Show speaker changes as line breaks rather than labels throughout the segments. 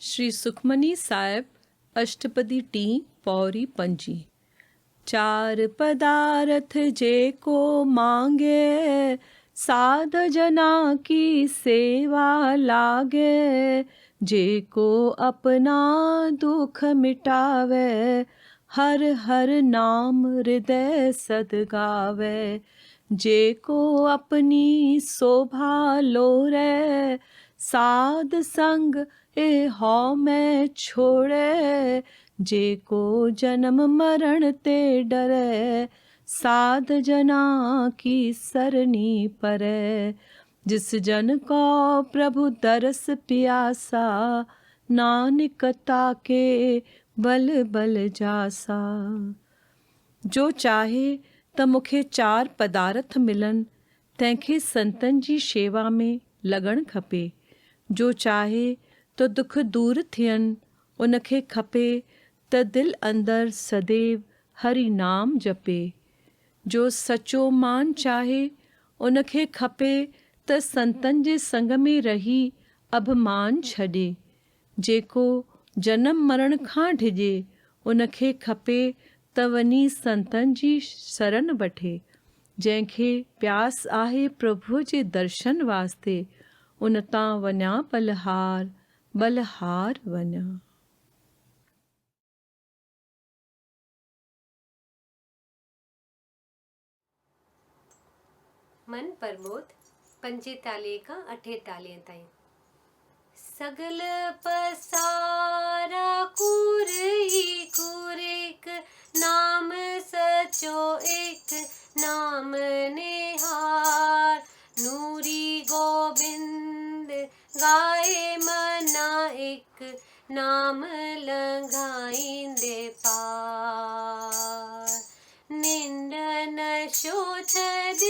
श्री सुखमनी साहिब अष्टपदी T Pauri पंजी। चार पदार्थ जे को मांगे, साध जना की सेवा लागे। जे को अपना दुख मिटावे, हर हर नाम हृदय सद गावे। जे को अपनी शोभा लोरे, साध संग ए हौ में छोड़े। जे को जन्म मरण ते डरे, साध जना की सरनी परे। जिस जन को प्रभु दरस प्यासा, नानक ताके बल बल जासा। जो चाहे त मूंखे चार पदार्थ मिलन, तंहिंखे संतन जी शेवा में लॻण खपे। जो चाहे तो दुख दूर थियनि, उनखे खपे त दिल अंदर सदैव हरि नाम जपे। जो सचो मान चाहे, उनखे खपे त संतन जे संग में रही अभिमान छॾे। जेको जनम मरण खां डिॼे, उनखे खपे त वञी संतन जी शरण वठे। जंहिंखे प्यास आहे प्रभुअ जे दर्शन वास्ते, उन तां वञा बलहार बलहार वञा।
मन प्रमोद 45 खां 48 ताईं। सगल पसारा कूर ही कूर, एक नाम सचो एक नाम निहार। नूरी गोबिंद गाए मना, एक नाम लंघाइंदे पार। निंद नशो छद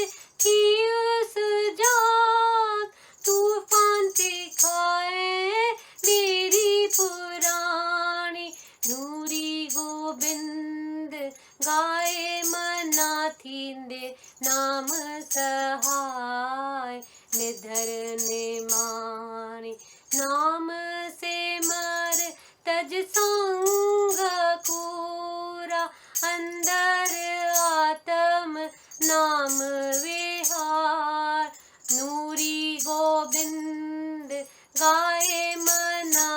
कियो सुजाग, तूफान ते खाए मेरी पुराणी। नूरी गोबिंद गाए मना, थींदे नाम सहाय निधर निमाणी। नाम से मर तज संग कूरा, अंदर आत्म नाम विहार। नूरी गोबिंद गाए मना,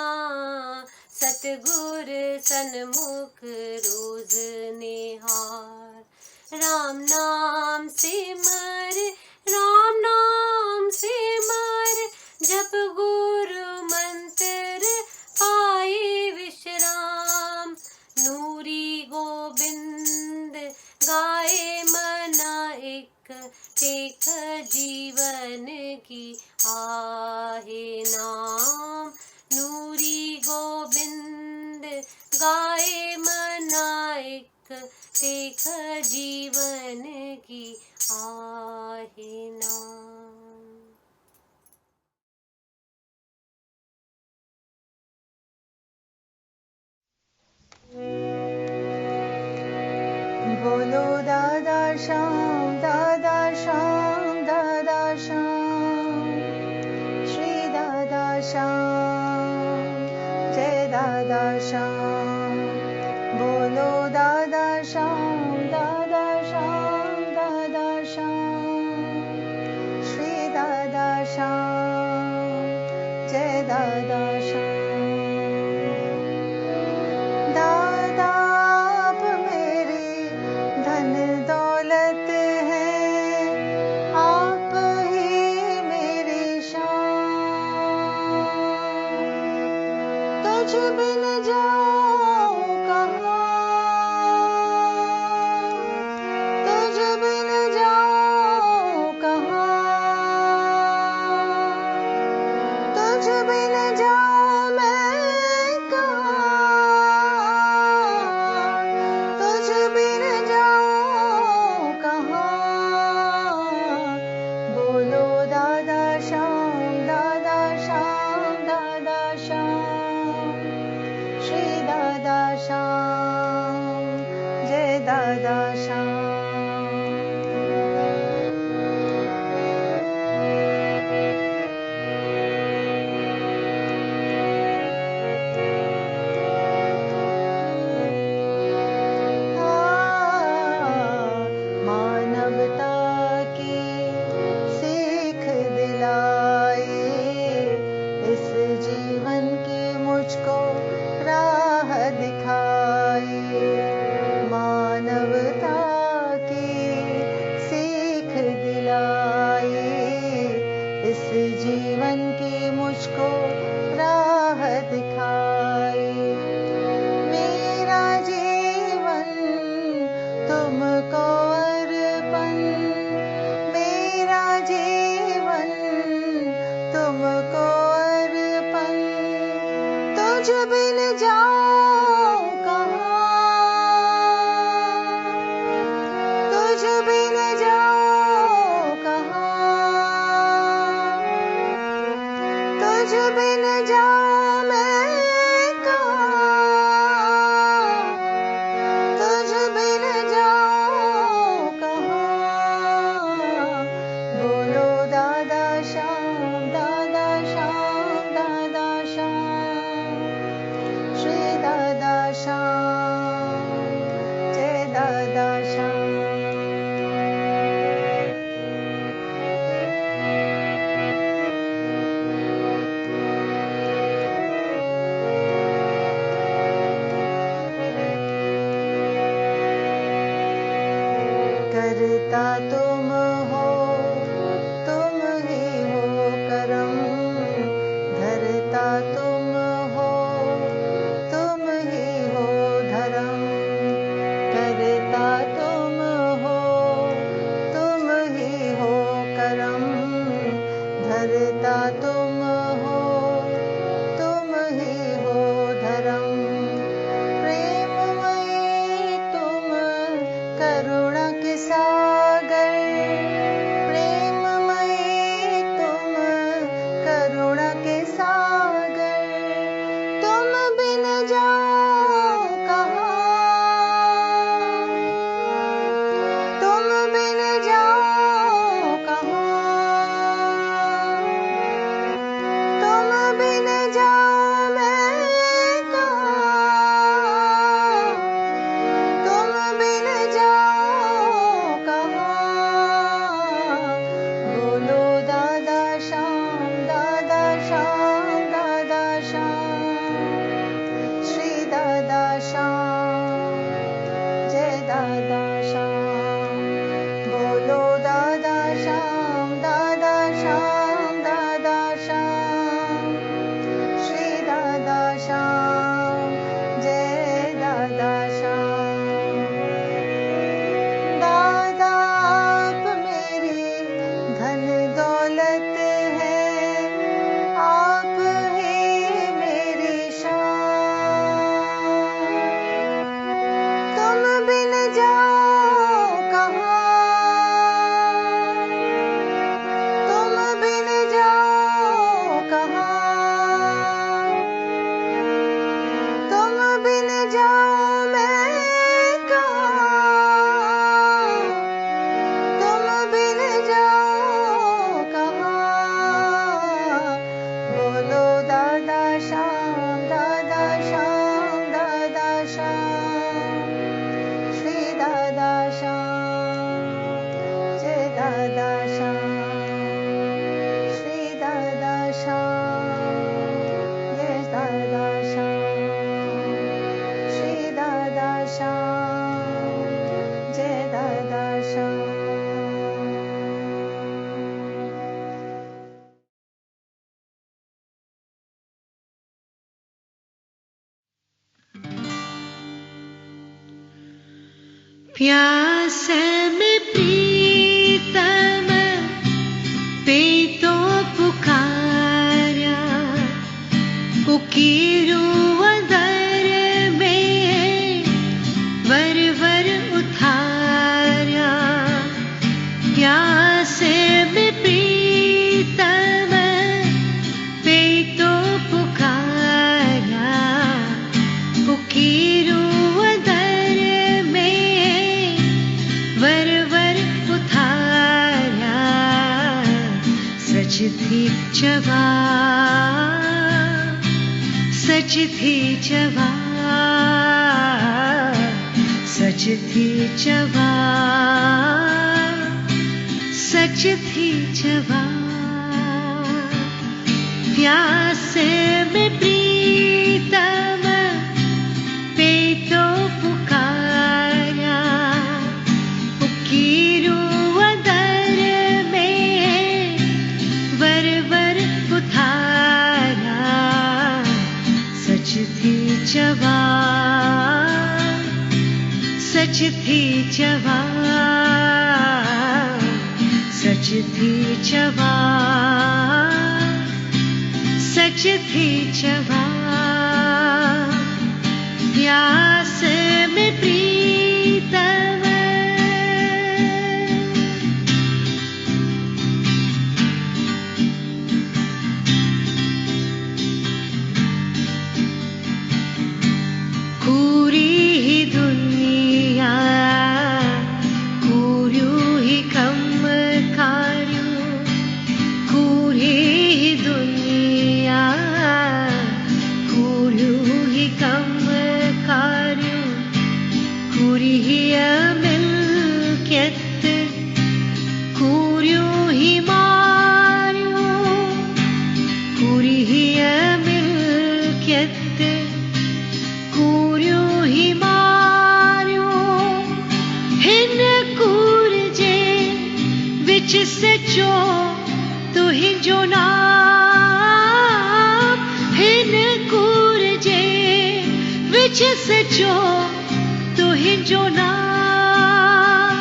सतगुर सन्मुख रोज निहार। राम नाम सिमर, राम नाम सिमर, जप गुरु मंत्र पाए विश्राम। नूरी गोबिंद गाए मना, एक टेक जीवन की आहे नाम। नूरी गोबिंद गाए मना, एक टेक जीवन की आहे नाम।
बोलो दादा श्याम, दादा श्याम, दादा श्याम। श्री दादा श्याम, जय दादा श्याम। बोलो दादा श्याम, दादा श्याम, दादा श्याम। श्री दादा श्याम, जय दादा श्याम। दादा आप मेरी धन दौलत है, आप ही मेरी शान। तुझ बिन जाऊं कहाँ, तुझ बिन जाऊं कहाँ, तुझ बिन जाऊं दादा श्याम। मानवता की सीख दिलाए, इस जीवन की मुझको राह दिखाए। मानवता की सीख दिलाए, इस जीवन की मुझको राह दिखाए। मेरा जीवन तुमको अर्पण, मेरा जीवन तुमको अर्पण। तुझ बिन जाऊं कहाँ, तुझ बिन जाऊं कहाँ, तुझ बिन जाऊं मैं कहाँ, तुझ बिन जाऊं कहाँ। बोलो दादा श्याम, दादा श्याम, दादा श्याम। श्री दादा श्याम, जय दादा श्याम। करता तुम हो, तुम ही हो करम। धरता तुम हो, तुम ही हो धर्म। करता तुम हो, तुम ही हो करम। धरता तुम हो, तुम ही हो धर्म। प्रेममयी तुम करुणा के सागर, प्रेममयी तुम करुणा के सागर। तुम बिन जाऊं कहाँ, तुम बिन जाऊं कहाँ, तुम बिन जाऊं मैं कहाँ, तुम बिन जाऊं कहाँ। बोलो दादा श्याम, दादा श्याम, दादा श्याम। श्री दादा श्याम, जय दादा श्याम। बोलो दादा श्याम, दादा श्याम, दादा श्याम। श्री दादा श्याम, जय दादा श्याम। दादा आप मेरी धन दौलत है, आप ही मेरी शान। तुम बिन जाऊं कहाँ, तुम बिन जाऊं कहाँ, तुम बिन जाऊं मैं कहाँ, तुम बिन जाऊं कहाँ। बोलो दादा श्याम, दादा श्याम, दादा श्याम। श्री दादा श्याम, जय दादा श्याम। श्री दादा श्याम, जय दादा श्याम। श्री दादा श्याम, जय दादा श्याम।
प्यास में प्रीतम पे तो पुकारा, उकीरू अंदर में वर वर उठारा। प्यास में प्रीतम पे तो पुकारा, उकीरू अंदर में थी जवा, सच थी जवा, सच थी जवा, सच थी जवा। प्यास में प्रीतम पे तो पुकारा, उकीरू अदर में वर वर उठारा। सच थी जवा, सच थी जवा, सच थी जवा, सच थी जवा। प्यास में प्रीतम पूरी ही दुनिया, कुर्यू ही कम कार्यो, पूरी ही दुनिया, कुर्यू ही कम कार्यो, कुरी ही मिल्कियत, कुर्यू ही मार्यो, कुरी ही मिल्कियत, कुर्यू ही मार्यो। हिन कूरजे विच सचो तू ही जो नाम, हिन कूरजे विच सचो तू ही जो नाम।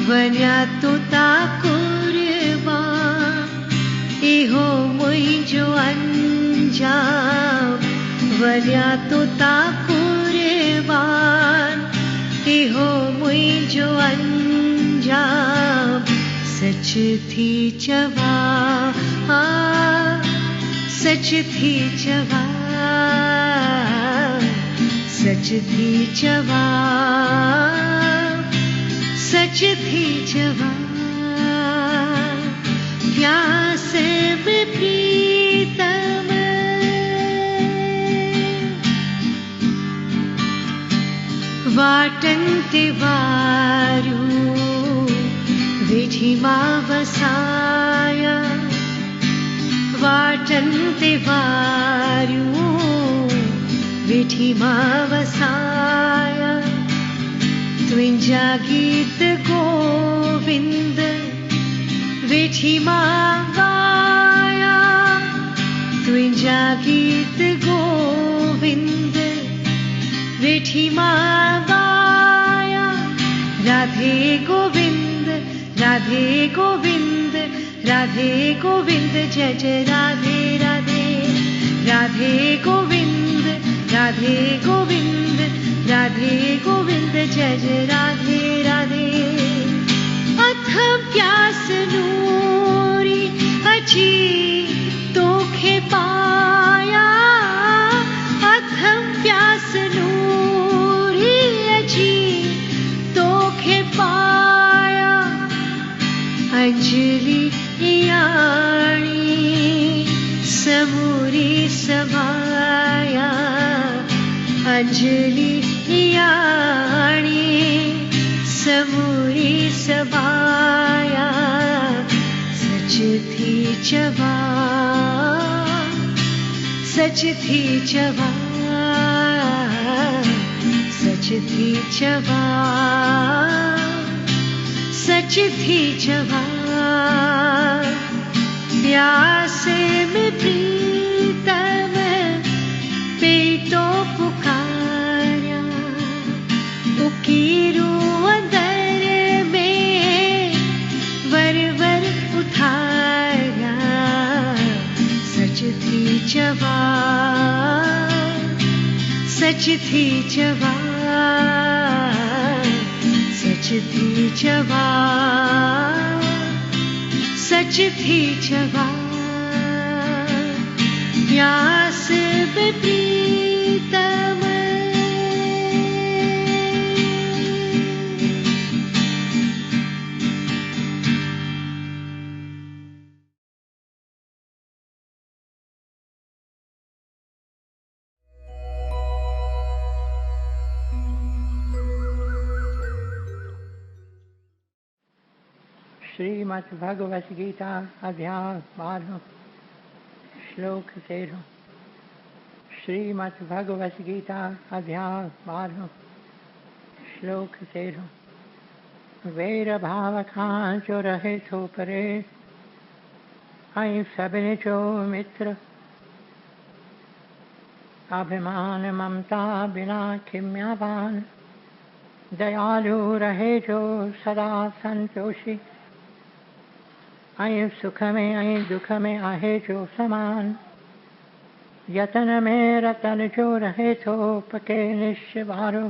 वन्या तो ता कुर्बान, इहो मुंहिंजो अंजाम। वन्या तो ता कुर्बान, इहो मुंहिंजो अंजाम। सच थी जवा, सच थी जवा, सच थी जवा, सच थी जवा। प्यास में प्रीतम वाटन ते वारू विधि मां वसाया, वाटन ते वारू विधि मां वसाया। तुंहिंजा गीत गोविंद विधि मां गाया, तुंहिंजा गीत गोविंद विधि मां गाया। राधे गोविंद, राधे गोविंद, राधे गोविंद, जय जय राधे राधे। राधे गोविंद, राधे गोविंद, राधे गोविंद, जय जय राधे राधे। अथम प्यास नूरी अची तोखे पाया, अथम प्यास नूरी अची तोखे पाया। अंजलि याणी समूरी समाया, अंजलि याणी समूरी समाया। सच थी जवा, सच थी जवा, सच थी जवा, सच थी जवा। प्यास में प्रीतम पे तो पुकारा, उकीरू अंदर में वर वर उठाया। सच थी जवा, सच थी जवा, सच थी जवा, सच थी जवा। प्यास में प्रीतम
श्रीमद् भगवत गीता अध्याय 12 श्लोक 13। श्रीमद् भगवत गीता अध्याय 12 श्लोक 13। वैर भाव खां जो रहे थो परे, ऐं सभिनी जो मित्र। अभिमान ममता बिना खिम्यावान, दयालु रहे जो सदा संतोषी। ऐं सुख में ऐं दुख में आहे जो समान, यतन में रतन जो रहे थो पके निश्चवारो।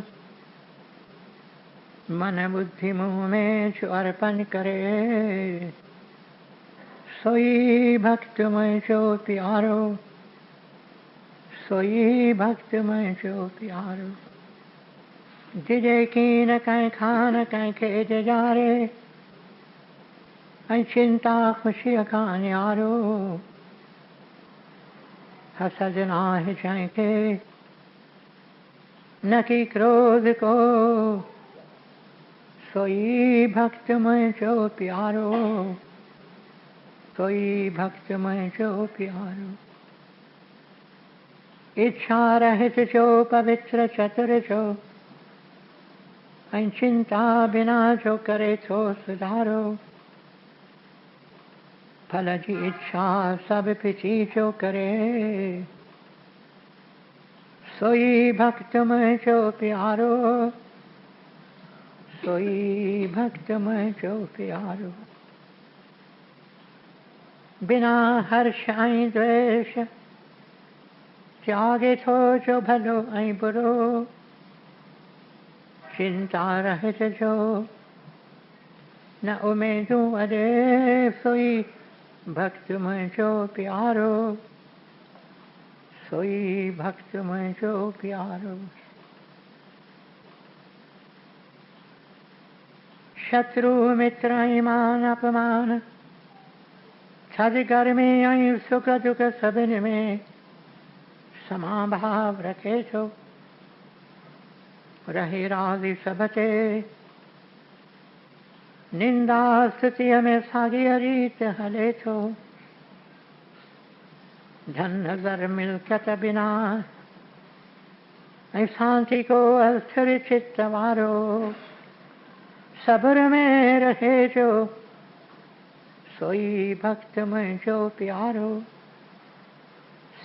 मन बुद्धि मुँह में जो अर्पण करे, सोई भक्त में जो प्यारो। सोई भक्त में जो प्यारो। जिजे की न कहीं खान कहीं खेत जारे, ऐं चिंता खुशी का न्यारो। हसद नाहि जंहिंखे न की क्रोध को, सोई भक्त मुंहिंजो प्यारो। सोई भक्त मुंहिंजो प्यारो। इच्छा रहित जो पवित्र चतुर जो, ऐं चिंता बिना जो करे थो सुधारो। फल जी इच्छा सब पिछी जो करे, सोई भक्त मुंहिंजो प्यारो। सोई भक्त मुंहिंजो प्यारो। बिना हर्ष ऐं द्वेष, त्यागे थो जो भलो ऐं बुरो। चिंता रहित जो न उमेदूं अॾे, सोई भक्त मुंहिंजो प्यारो। सोई भक्त मुंहिंजो प्यारो। शत्रु मित्र ऐं मान अपमान, थधि गर्मी ऐं सुख दुख सभिनी में समाभाव रखे थो। रहे राज़ी सब ते, निंदा स्तुतिअ में साॻीअ रीत हले थो। धन दर मिल्कत बिना, ऐं शांति को अस्थिर चित्त वारो। सब्र में रहे जो, सोई भक्त मुंहिंजो प्यारो।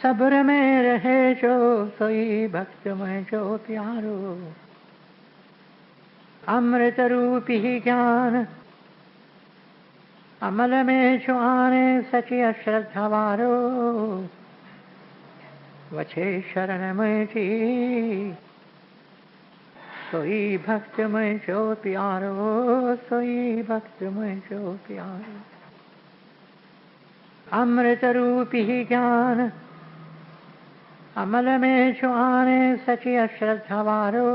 सब्र में रहे जो, सोई भक्त मुंहिंजो प्यारो। अमृत रूपी ज्ञान अमल में जो आने, सची अश्रद्धा वारो। वछे शरण मुंहिंजी, सोई भक्त मुंहिंजो प्यारो। सोई भक्त मुंहिंजो प्यारो। अमृत रूपी ज्ञान अमल में जो आने, सची अश्रद्धा वारो।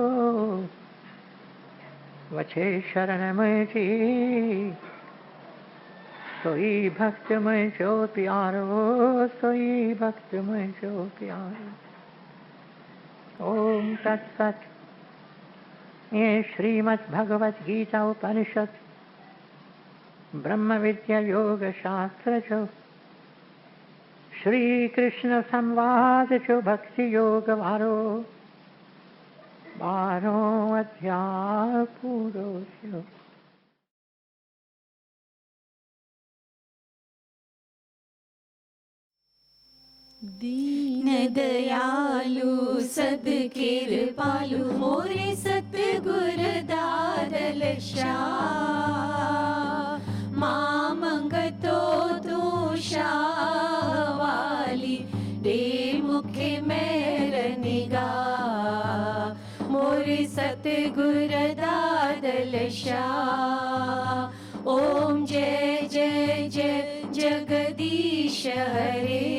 वछे शरण मुंहिंजी, सोई भक्त मुंहिंजो प्यारो। सोई भक्त मुंहिंजो प्यारो। ओम तत्सत। ये श्रीमद् भगवत गीता उपनिषद ब्रह्म विद्या योग शास्त्र जो, श्री कृष्ण संवाद जो भक्ति योग वारो 12 अध्याय पूरो थियो।
दीन दयालु सद कृपालु, मोरे सतगुर दादल शाह। मां मंगतो तू शाह वाली, दे मुखे मेर निगाह। मोरे सतगुर दादल शाह। ओम जय जय जय जगदीश हरे।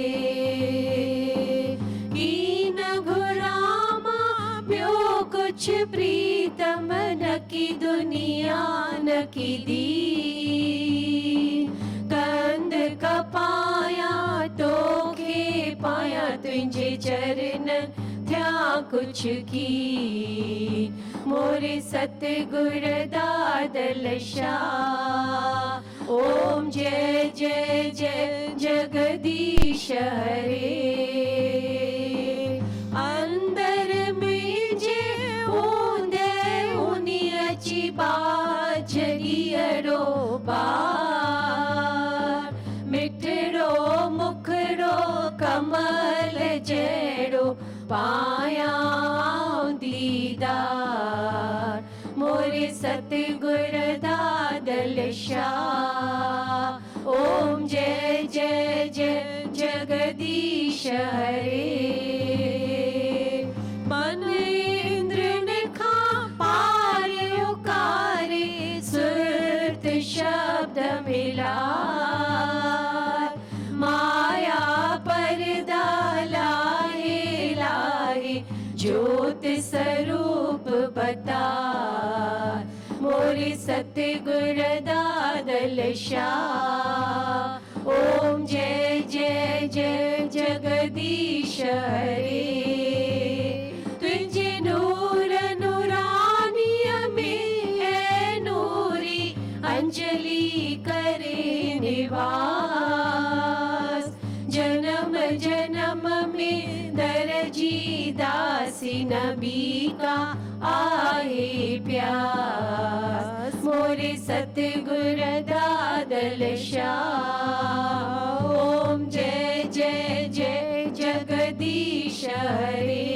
कुछ प्रीतम न की दुनिया न की दी। कंद का पाया तो खे पाया, तुझे चरण थया कुछ की। मोरे सतगुर दादल शाह। ओम जय जय जय जगदीश हरे। अंदर में जे ऊंदे उनी अची बाजरियरो बार मिठड़ो मुखड़ो कमल जड़ो पाया दीदार मोरे सतगुर दादल शाह। ओम जय जय जय जगदीश हरे। मन इंद्र ने खा पारे उकारे सुरत शब्द मिला माया पर्दा लाहे लाहे ज्योत स्वरूप बता मोरे सतगुर दादल शाह। ओम जय जय जय जगदीश हरे। तुझे नूर नूरानिय में है नूरी अंजलि करे निवास जन्म जन्म में दरजी दासी नबी का आए प्यास मोरे सतगुर दादल शाह। ओम जय जय जय जगदीश हरे।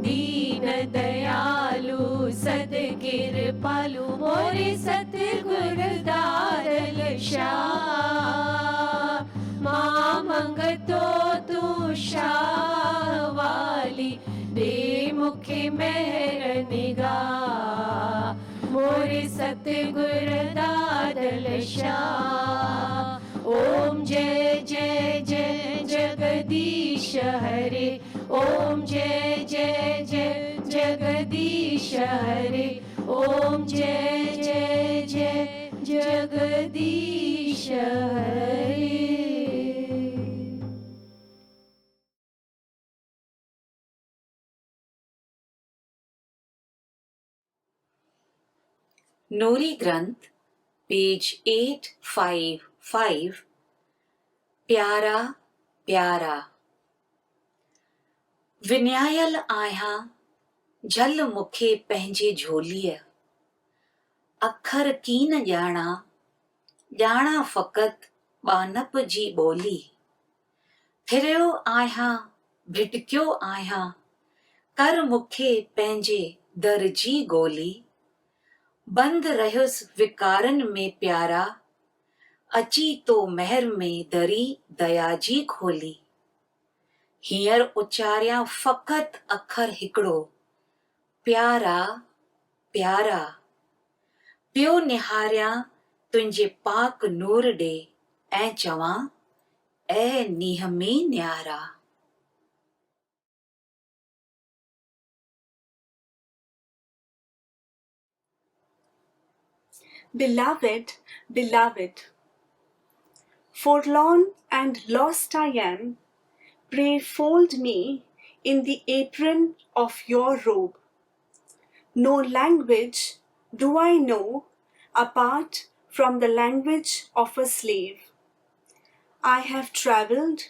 दीन दयालु सद कृपालु मोरे सतगुर दादल शाह। मां मंगतो तू शाह वाली दे मुखे मेहर निगाह मोरे सतगुर दादल शाह। ओम जय जय जय जगदीश हरे। ओम जय जय जय जगदीश हरे। ओम जय जय जय जगदीश हरे।
नूरी ग्रंथ पेज 855 प्यारा प्यारा। विञायल आहियां झल मूंखे पंहिंजे झोलीअ अखर कीन ॼाणा ॼाणा फ़क़ति ॿानप जी ॿोली। फिरियो आहियां भिटकियो आहियां कर मूंखे पंहिंजे दर जी ॻोली। बंद रहियुसि विकारनि में प्यारा अची तो महर में दरी दया जी खोली। हींअर उचारियां फ़क़ति अखर हिकिड़ो प्यारा प्यारा। पियो निहारियां तुंहिंजे पाक नूर ॾे ऐं चवां ऐ नीह में न्यारा।
Beloved, beloved, forlorn and lost I am, pray fold me in the apron of your robe. No language do I know apart from the language of a slave. I have traveled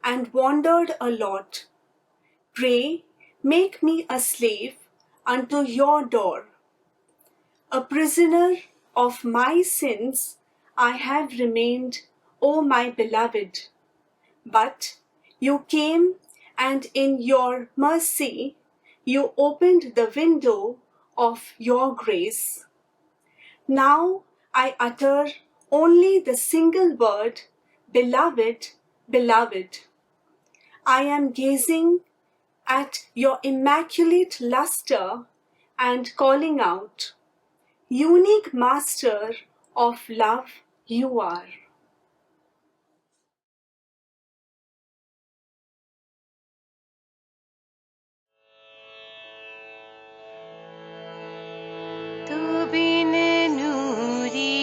and wandered a lot. Pray make me a slave unto your door. A prisoner of my sins I have remained, O my beloved. But you came and in your mercy you opened the window of your grace. Now I utter only the single word, beloved, beloved. I am gazing at your immaculate luster and calling out, unique master of love you are.
तू बिन नूरी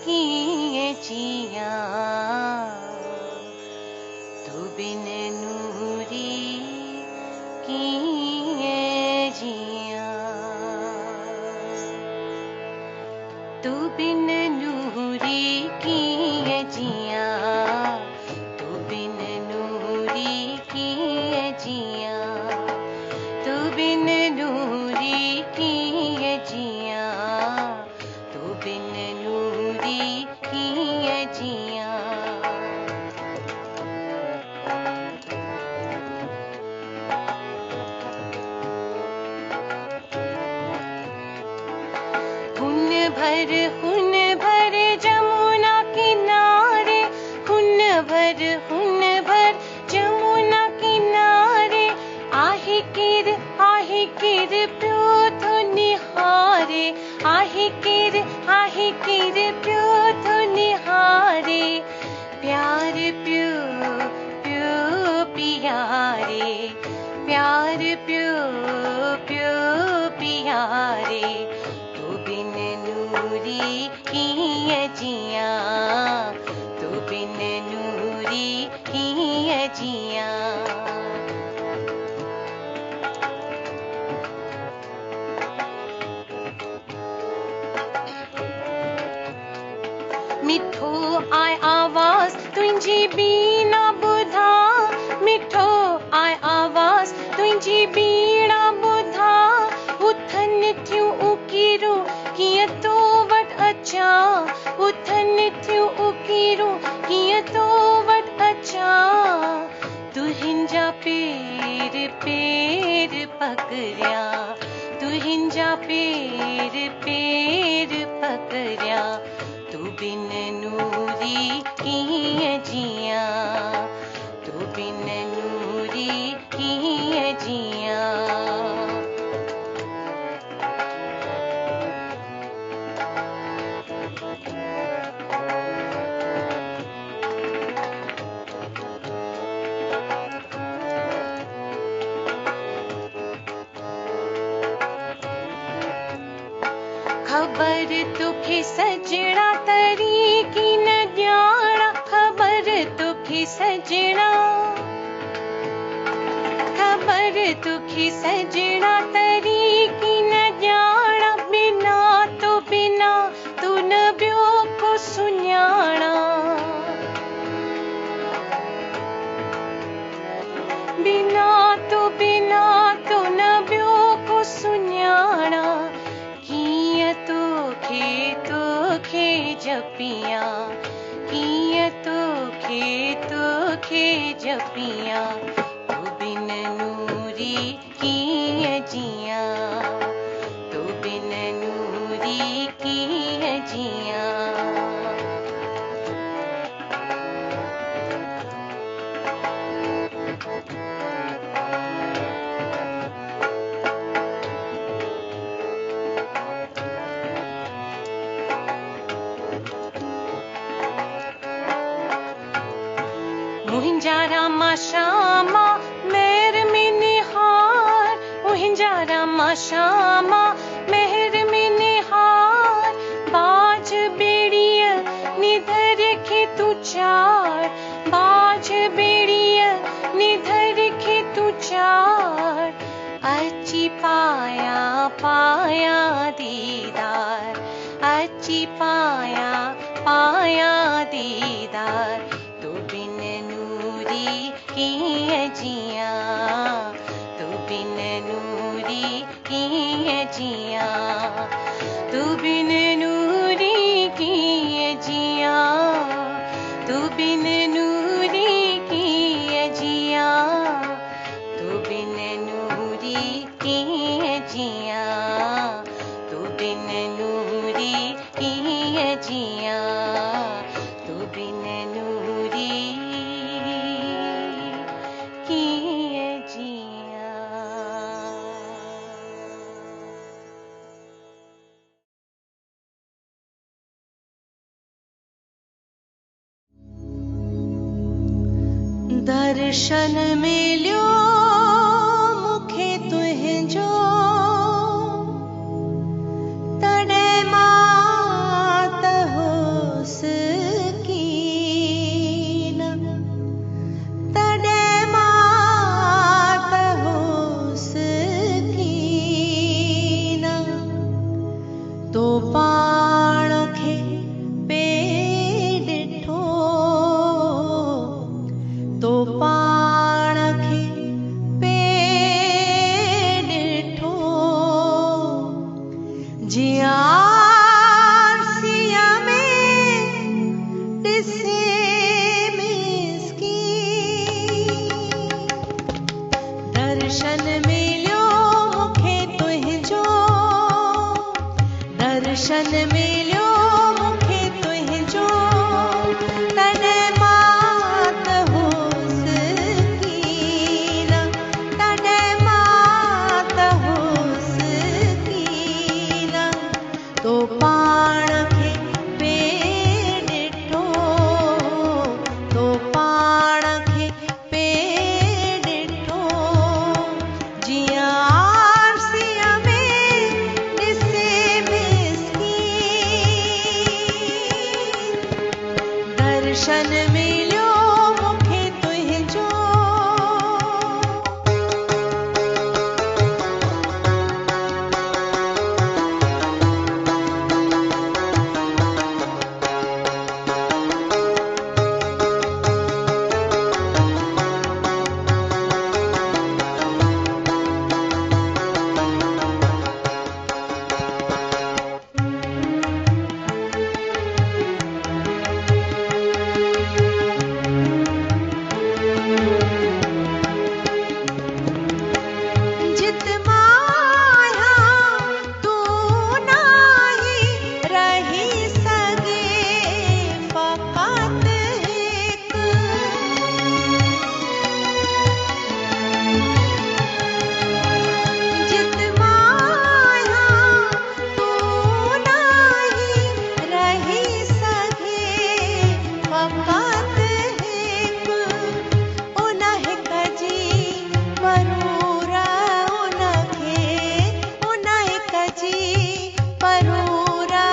किए जिया, तू बिन नूरी किए जिया। तू बिन नूरी किए जिया, तू बिन नूरी किए जिया, तू बिन नूरी किए जिया, तू बिन नूरी किए जिया। हुन भर जमुना किनारे, हुन भर जमुना किनारे, आहि किर प्योथ निहारे, आहि किर प्योथ निहारे, प्यार प्यो पियारे, प्यार प्यो पियारे, तू बिन नूरी किए जिया, तू बिन नूरी किए जिया। मिठो आय आवाज तुझी बीना बुधा, मिठो आय आवाज तुझी बीना बुधा, उथन थियूं उकीरूं कीअं तो वट अचा, उथन थियूं उकीरूं कीअं तो वट अचा, तुहिंजा पेर पकड़िया, तुहिंजा पेर पकड़िया, तू बिन नूरी किए जिया, तू बिन नूरी किए जिया। खबर तुखे सजणा तरी की न ॼाणा, खबर तुखे सजणा, खबर तुखे सजणा तरी की न ॼाणा, बिना तू न ॿियो को सुञाणा, बिना तू न ॿियो को सुञाणा, कीअं तोखे जपिया, कीअं तोखे जपिया, तू बिन नूरी कीअं जिया, तू बिन नूरी कीअं जिया। मुहिंजा रामा श्यामा मेहर में निहार, मुहिंजा रामा श्यामा मेहर में निहार, बाज बेड़िय निधर खे तू चार, बाज बेड़िय निधर खे तू चार, अची पाया दीदार, अची पाया दीदार, तू बिन नूरी किए जिया, तू बिन नूरी किए जिया, तू बिन नूरी किए जिया, तू बिन नूरी किए जिया, तू बिन नूरी किए जिया, तू बिन नूरी किए जिया, तू बिन नूरी किए जिया।
दर्शन मिलियो मूंखे तुंहिंजो, तॾहिं मां त होस कीन, तॾहिं मां त होस कीन, तो पाण जियार सिया में दिसे मिसकी दर्शन मिलियो मुखे तुझो दर्शन मिलियो मुखे तुझो तने मात होस कीना तने मात होस कीना तो पाण खे पे ॾिठो तो पाण खे पे ॾिठो जियां आरसीअ में ॾिसे मिसकी दर्शन मिलियो मुखे तुझो जित माया तू नाही रही सगे फ़क़त हिक जित माया तू नाही रही सगे फ़क़त हिक उन हिक जी परूरा उनखे उन हिक जी परूरा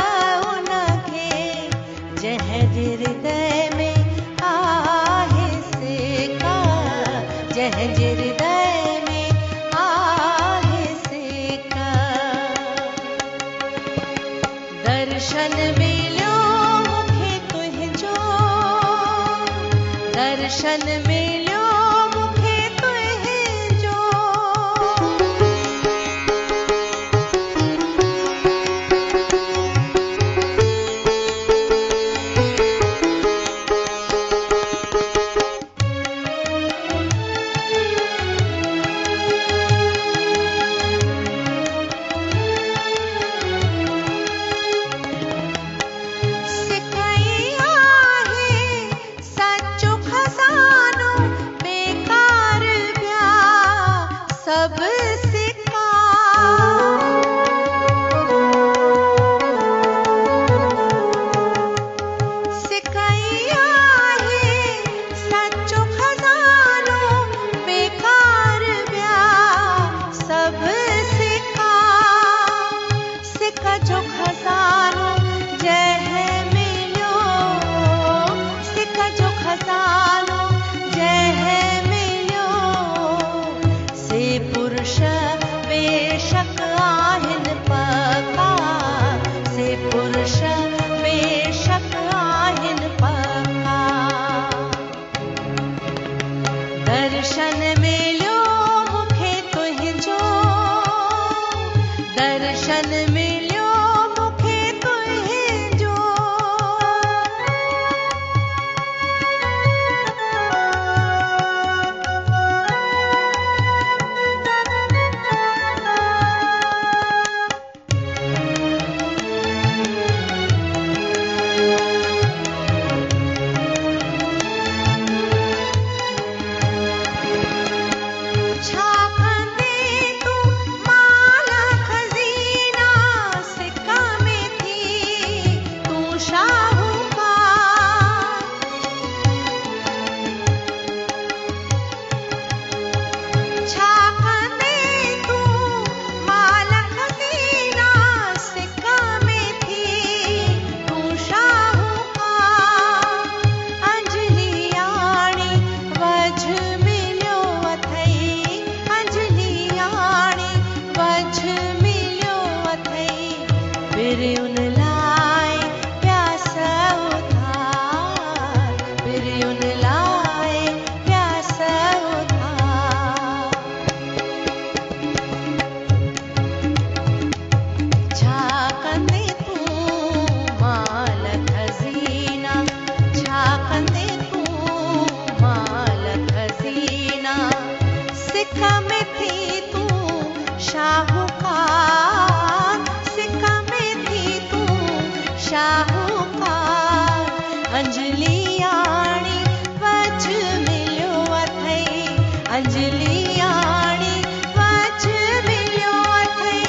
उनखे जंहिंजे हृदय में आहे सिका जंहिंजे हृदय में आहे सिका दर्शन मिलियो मुखे तुझो दर्शन मिलियो मुखे तुझो सिकई आहे सचो खज़ानो बेकार पिया सब सिका सिकई आहे सचो खज़ानो बेकार पिया सब सिका सिक जो खज़ानो जंहिं मिलियो सिक जो खज़ानो जंहिं मिलियो से पुरुष बेशक आहिनि पका से पुरुष बेशक आहिनि पका दर्शन मिलियो मुखे तुझो दर्शन मिलियो मुखे तुझो छा कंदे तू माल खज़ीना सिका में थी तू शाहूकार छा कंदे तू माल खज़ीना सिका में थी तू शाहूकार अंजलि आणी वझ मिलियो अथई अंजलि आणी वझ मिलियो अथई बिरियुन लाइ प्यास उधार बिरियुन लाइ प्यास उधार छा अंजलि आणी वच मिलियो अथई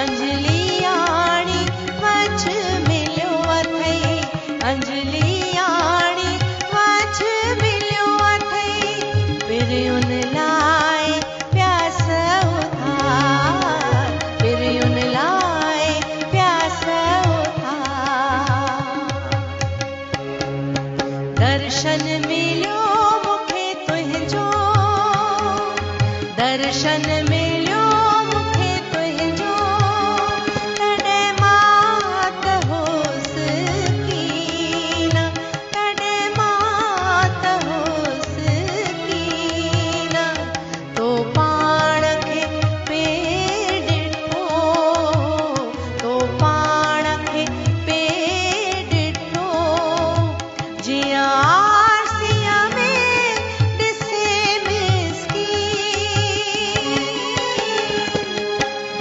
अंजलि आणी वच मिलियो अथई अंजलि आणी वच मिलियो अथई पिरियुन लाए प्यास उधार पिरियुन लाए प्यास उधार दर्शन मिलियो मूंखे तुंहिंजो दर्शन मिलियो मूंखे तुंहिंजो तॾहिं मात होस कीन तॾहिं मात होस कीन तो पाण खे पे ॾिठो तो पाण खे पे ॾिठो जिया आरसीअ में ॾिसे मिसकीन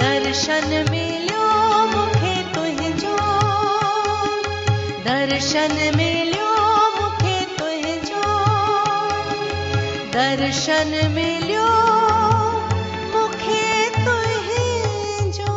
दर्शन मिलियो मूंखे तुंहिंजो दर्शन मिलियो मूंखे तुंहिंजो दर्शन मिलियो मूंखे तुंहिंजो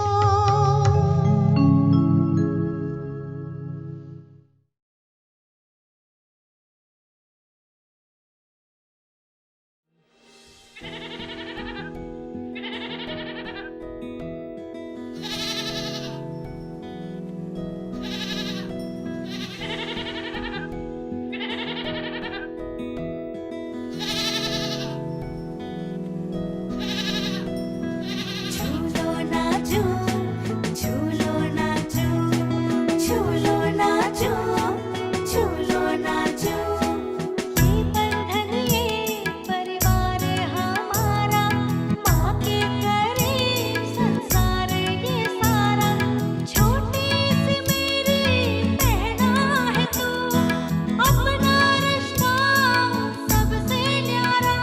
झूलो नाचो झूलो नाचो झूलो नाचो झूलो नाचो ये बंधन ये परिवार हमारा माँ के करे संसार ये सारा छोटी सी मेरी बहना है तू अपना रिश्ता सबसे न्यारा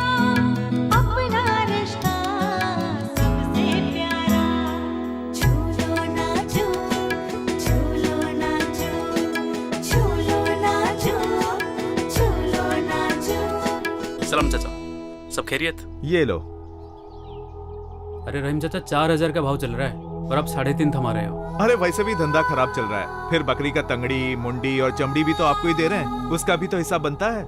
अपना रिश्ता सबसे प्यारा झूलो नाचो झूलो नाचो झूलो नाचो झूलो नाचो
सलाम चाचा, सब खैरियत?
ये लो।
अरे रहीम चाचा 4000 का भाव चल रहा है और आप 3.5 थमा रहे हो।
अरे वैसे भी धंधा खराब चल रहा है, फिर बकरी का तंगड़ी मुंडी और चमड़ी भी तो आपको ही दे रहे हैं, उसका भी तो हिसाब बनता है।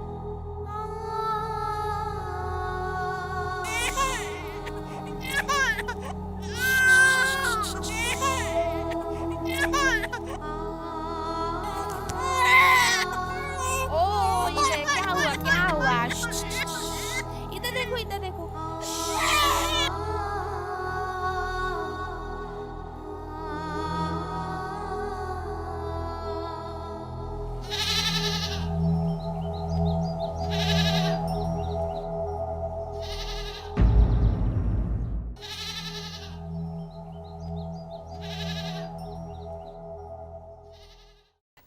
क्या हुआ इधर देखो इधर देखो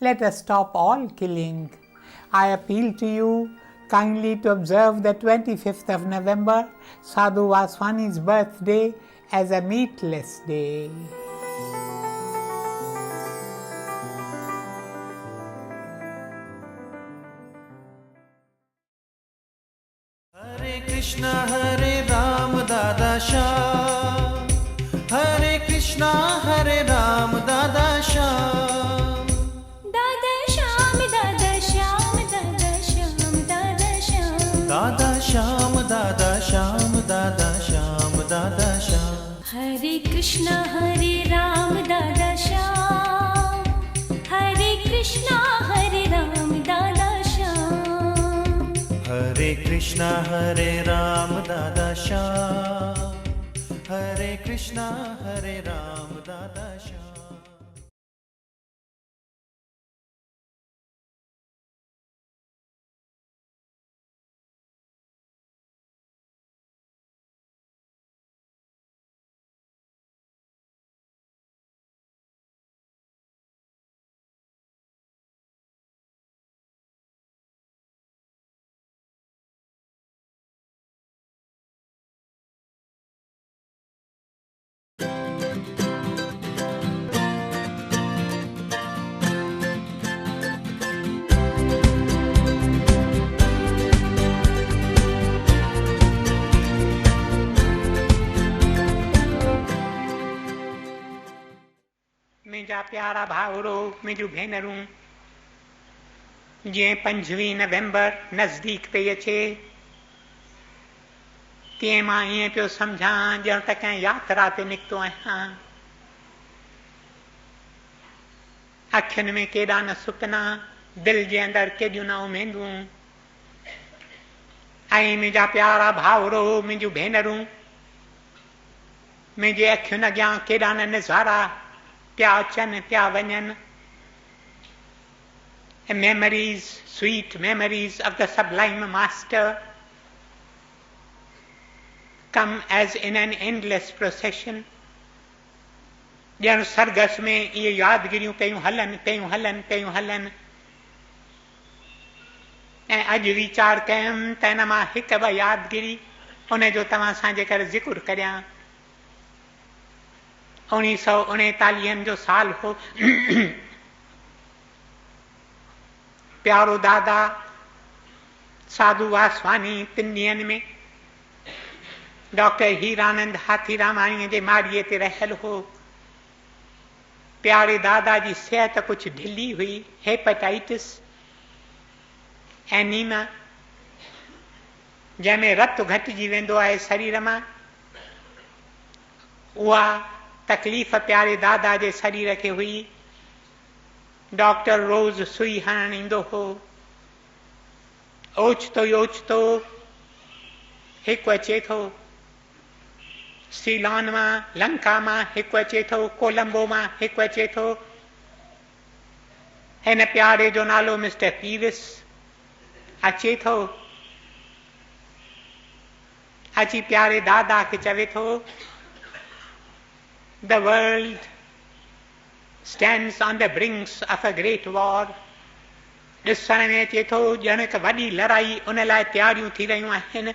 Let us stop all killing. I appeal to you kindly to observe the 25th of November, Sadhu Vaswani's birthday, as a meatless day.
हरे कृष्णा हरे राम दादा श्याम हरे कृष्णा हरे राम दादा श्याम
दादा श्याम दादा श्याम दादा श्याम दादा श्याम
दादा श्याम दादा श्याम दादा श्याम दादा श्याम
हरे कृष्णा हरे राम दादा श्याम हरे कृष्णा हरे राम दादा श्याम
हरे कृष्णा हरे राम दादा श्याम हरे कृष्णा हरे राम दादा श्याम
मुंहिंजा प्यारा भाउरो, मुंहिंजूं भेनरूं, जीअं 25 नवंबर नज़दीक पई अचे, तीअं मां ईअं पियो सम्झां ॼण त कंहिं यात्रा ते निकितो आहियां। अखियुनि में केॾा न सुपिना, दिलि जे अंदरि केॾियूं न उमेदूं। ऐं मुंहिंजा प्यारा भाउरो, मुंहिंजूं भेनरूं, मुंहिंजे अखियुनि अॻियां केॾा न नज़ारा पिया अचनि पिया वञनि। Memories, sweet memories of the sublime master come as in an endless procession. ॼण सरगस में इहे यादगिरियूं पियूं हलनि पियूं हलनि पियूं हलनि। ऐं अॼु वीचार कयुमि त इन मां हिकु ॿ यादगिरी उन जो तव्हां सां जे करे ज़िक्र करियां। 1939 जो साल हो। प्यारो दादा साधु वासवानी 3 ॾींहंनि में डॉक्टर हीरानंद हाथीरामाणीअ जे माड़ीअ ते रहियल हो। प्यारे दादा जी सिहत कुछ ढिली हुई, हेपेटाइटिस, एनीमा, जंहिंमें रत घटिजी वेंदो आहे शरीर मां। उहा तकलीफ़ प्यारे दादा जे शरीर खे हुई। डॉक्टर रोज़ सुई हणणु ईंदो हो। ओचितो ओचितो हिकु अचे थो सीलॉन मां, लंका मां हिकु अचे थो, कोलंबो मां हिकु अचे थो। हिन प्यारे जो नालो मिस्टर पीविस अचे थो। अची प्यारे दादा खे चवे थो, the world stands on the brinks of a great war. ॾिसण में अचे थो ॼण हिकु वॾी लड़ाई उन लाइ तयारियूं थी रहियूं आहिनि।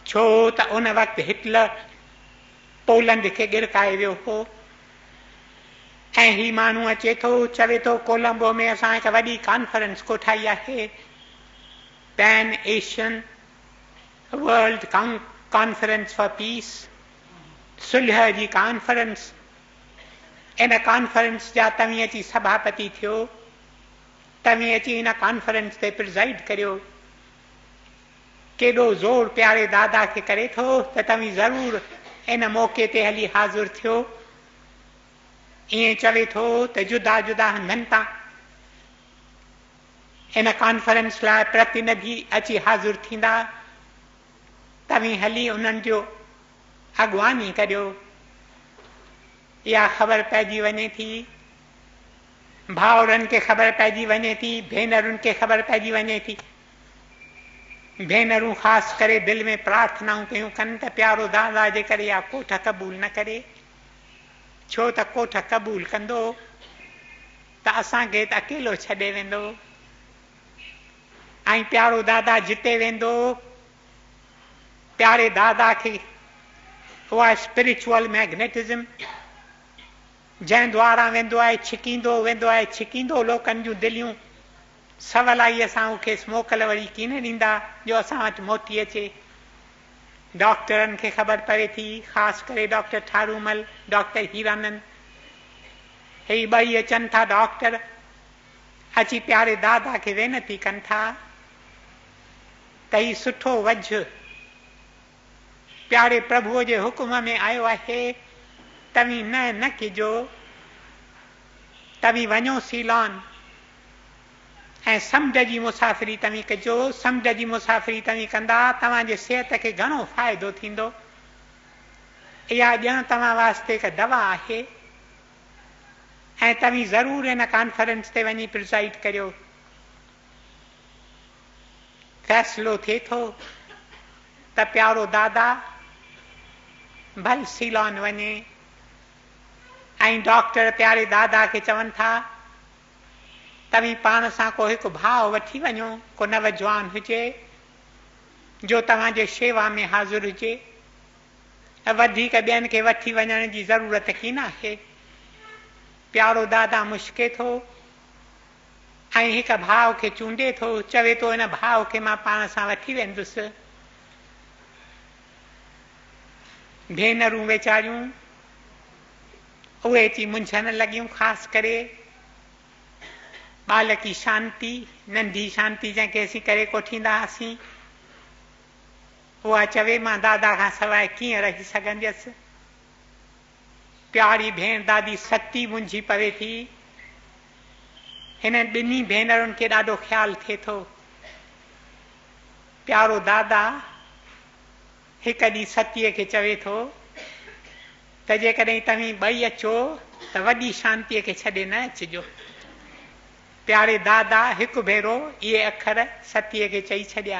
छो त उन वक़्तु हिटलर पोलैंड खे गिरकाए वियो हो। ऐं ही माण्हू अचे थो चवे थो, कोलंबो में असां हिकु वॾी कॉन्फ्रेंस कोठाई आहे, pan Asian world conference for peace, सुलह जी कॉन्फ्रेंस। इन कॉन्फ्रेंस जा तव्हीं अची सभापति थियो, तव्हीं अची इन कॉन्फ्रेंस ते प्रिज़ाइड करियो। केॾो ज़ोर प्यारे दादा खे करे थो त तव्हीं ज़रूरु इन मौक़े ते हली हाज़िर थियो। ईअं चवे थो त जुदा जुदा हंधनि तां इन कॉन्फ्रेंस लाइ प्रतिनिधि अची हाज़िर थींदा, तव्हीं हली उन्हनि जो अॻुवानी करियो। इहा ख़बर पइजी वञे थी, भाउरनि खे ख़बर पइजी वञे थी, भेनरुनि खे ख़बर पइजी वञे थी। भेनरूं ख़ासि करे दिलि में प्रार्थनाऊं कयूं कनि त प्यारो दादा जे करे इहा कोठ क़बूल न करे। छो त कोठ क़बूल कंदो त असांखे त अकेलो छॾे वेंदो, ऐं प्यारो दादा जिते वेंदो, प्यारे दादा खे उहा स्पिरिचुअल मैग्नेटिज़म जंहिं द्वारा वेंदो आहे छिकींदो लोकनि जूं दिलियूं, सवलाईअ सां उखे मोकल वरी कीन ॾींदा जो असां वटि मोटी अचे। डॉक्टरनि खे ख़बर पवे थी, ख़ासि करे डॉक्टर ठारूमल, डॉक्टर हीरानंद, ही ॿई अचनि था डॉक्टर, अची प्यारे दादा खे वेनती कनि था त ही सुठो वझ प्यारे प्रभुअ जे हुकुम में आयो आहे, तव्हीं न कजो, तव्हीं वञो सीलॉन ऐं समुंड जी मुसाफ़िरी तव्हीं कजो। समुंड जी मुसाफ़िरी तव्हीं कंदा तव्हांजे सिहत खे घणो फ़ाइदो थींदो। इहा ॼण तव्हां वास्ते हिकु दवा आहे ऐं तव्हीं ज़रूरु हिन कॉन्फ्रेंस ते वञी प्रिज़ाइड करियो। फ़ैसिलो थिए थो त प्यारो दादा भल सीलॉन वञे, ऐं डॉक्टर प्यारे दादा खे चवनि था तव्हीं पाण सां को हिकु भाउ वठी वञो, को नवजवान हुजे जो तव्हांजे शेवा में हाज़िर हुजे। वधीक ॿियनि खे वठी वञण जी ज़रूरत कीन आहे। प्यारो दादा मुश्के थो ऐं हिकु भाउ खे चूंडे थो, चवे थो हिन भाउ खे मां पाण सां वठी वेंदुसि। भेनरूं वेचारियूं उहे अची मुंझण लॻियूं। ख़ासि करे ॿाल की शांती, नंढी शांती जंहिंखे असीं करे कोठींदा हुआसीं, उहा चवे मां दादा खां सवाइ कीअं रही सघंदसि। प्यारी भेण दादी सती मुंझी पवे थी। हिन ॿिन्ही भेनरुनि खे ॾाढो ख़्यालु थिए थो। प्यारो दादा हिकु ॾींहुं सतीअ खे चवे थो त जेकॾहिं तव्हीं ॿई अचो त वॾी शांतीअ खे छॾे न अचिजो। प्यारे दादा हिकु भेरो इहे अखर सतीअ खे चई छॾिया,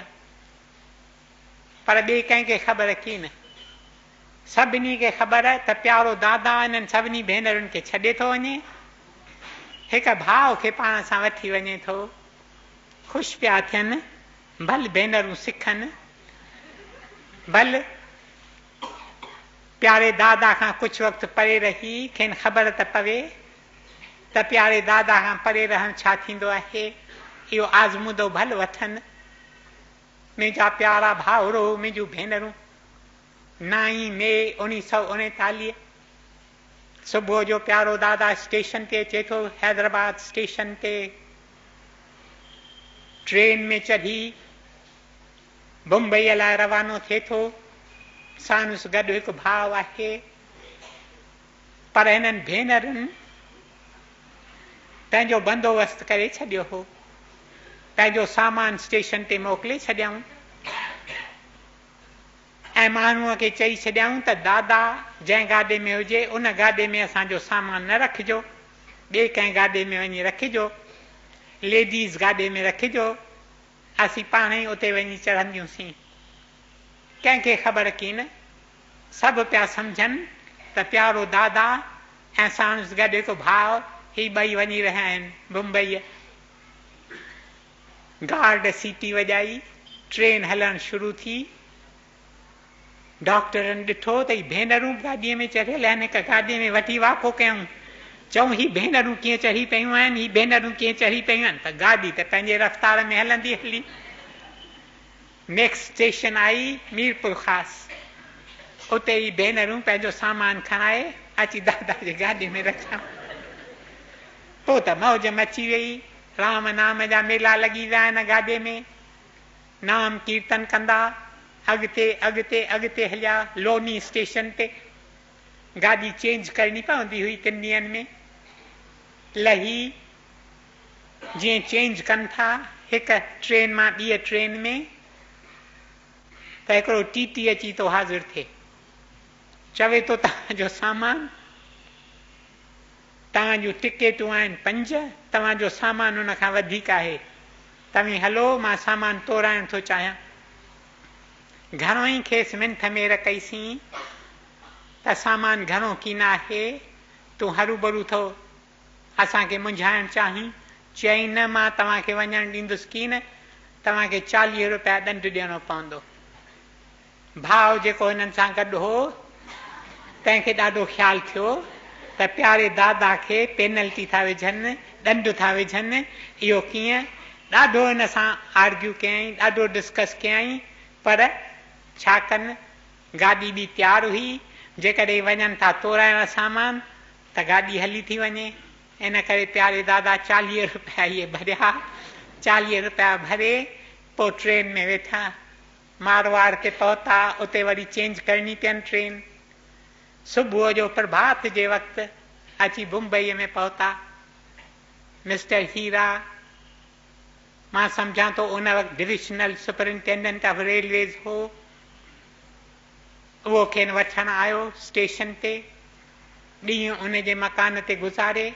पर ॿिए कंहिंखे ख़बर कीन। सभिनी खे ख़बर त प्यारो दादा इन्हनि सभिनी भेनरुनि खे छॾे थो वञे, हिकु भाउ खे पाण सां वठी वञे थो। ख़ुशि पिया थियनि, भल भेनरूं सिखनि। भल प्यारे दादा खां कुझु वक़्तु परे रही खेनि ख़बर त पवे त प्यारे दादा खां परे रहणु छा थींदो आहे। इहो आज़मूदो भल वठनि। मुंहिंजा प्यारा भाउरो, मुंहिंजूं भेनरूं, 9 मई 1939 सुबुह जो प्यारो दादा स्टेशन ते अचे थो। हैदराबाद स्टेशन ते ट्रेन में चढ़ी मुंबईअ लाइ रवानो थिए थो। सानुस गॾु हिकु भाउ आहे, पर हिननि भेनरुनि पंहिंजो बंदोबस्तु करे छॾियो हो। पंहिंजो सामान स्टेशन ते मोकिले छॾियऊं ऐं माण्हूअ खे चई छॾियऊं त दादा जंहिं गाॾे में हुजे उन गाॾे में असांजो सामान न रखिजो, ॿिए कंहिं गाॾे में वञी रखिजो, लेडीज़ गाॾे में रखिजो, असीं पाण ई उते वञी चढ़ंदियूंसीं। कंहिंखे ख़बर कीन। सभु पिया सम्झनि त प्यारो दादा ऐं साणुसि गॾु हिकु भाउ, ही ॿई वञी रहिया आहिनि मुंबईअ। गार्ड सीटी वॼाई, ट्रेन हलणु शुरू थी। डॉक्टरनि ॾिठो त ही भेनरूं गाॾीअ में चढ़ियल आहिनि, हिकु गाॾीअ में वठी वाको कयूं। चऊं ही भेनरूं कीअं चढ़ी पियूं आहिनि, ही भेनरूं कीअं चढ़ी पियूं आहिनि, त गाॾी त पंहिंजे रफ़्तार में हलंदी हली। नेक्स्ट स्टेशन आई मीरपुर ख़ास। उते ई भेनरूं पंहिंजो सामान खणाए अची दादा जे गाॾी में रखिया। पोइ त मौज मची वई। राम नाम जा मेला लॻी विया आहिनि गाॾे में। नाम कीर्तन कंदा अॻिते अॻिते अॻिते हलिया। लोनी स्टेशन ते गाॾी चेंज करणी पवंदी हुई 3 ॾींहंनि में। लही जीअं चेंज कनि था हिकु ट्रेन मां ॿिए ट्रेन में, त हिकिड़ो टीटी अची थो हाज़िर थिए। चवे थो तव्हांजो सामान, तव्हांजूं टिकेटूं आहिनि 5, तव्हांजो सामान हुन खां वधीक आहे, तव्हीं हलो, मां सामान तोड़ाइण थो चाहियां। घणो ई खेसि मिंथ मेर कईसीं त सामान घणो कीन आहे, तूं हरूभरू थो असांखे मुंझाइण चाहीं। चई न, मां तव्हांखे वञणु ॾींदुसि कीन, तव्हांखे 40 रुपया ॾंड ॾियणो पवंदो। भाउ जेको हिननि सां गॾु हो तंहिंखे ॾाढो ख़्यालु थियो त प्यारे दादा खे पेनल्टी था विझनि, ॾंड था विझनि। इहो कीअं? ॾाढो हिन सां आर्ग्यू कयईं, ॾाढो डिस्कस कयईं, पर छा कनि, गाॾी बि तयारु हुई। जेकॾहिं वञनि था तोड़ाइण सामान त गाॾी हली थी वञे। इन करे प्यारे दादा 40 रुपया इहे भरिया। 40 रुपया भरे पोइ ट्रेन में वेठा, मारवाड़ ते पहुता। उते वरी चेंज करणी पियनि ट्रेन। सुबुह जो प्रभात जे वक़्तु अची मुंबईअ में पहुता। मिस्टर हीरा, मां सम्झां थो उन वक़्तु डिविजनल सुपरिंटेंडेंट ऑफ रेलवेज़ हो, उहो खेनि वठणु आयो स्टेशन ते। ॾींहुं उन जे मकान ते गुज़ारे,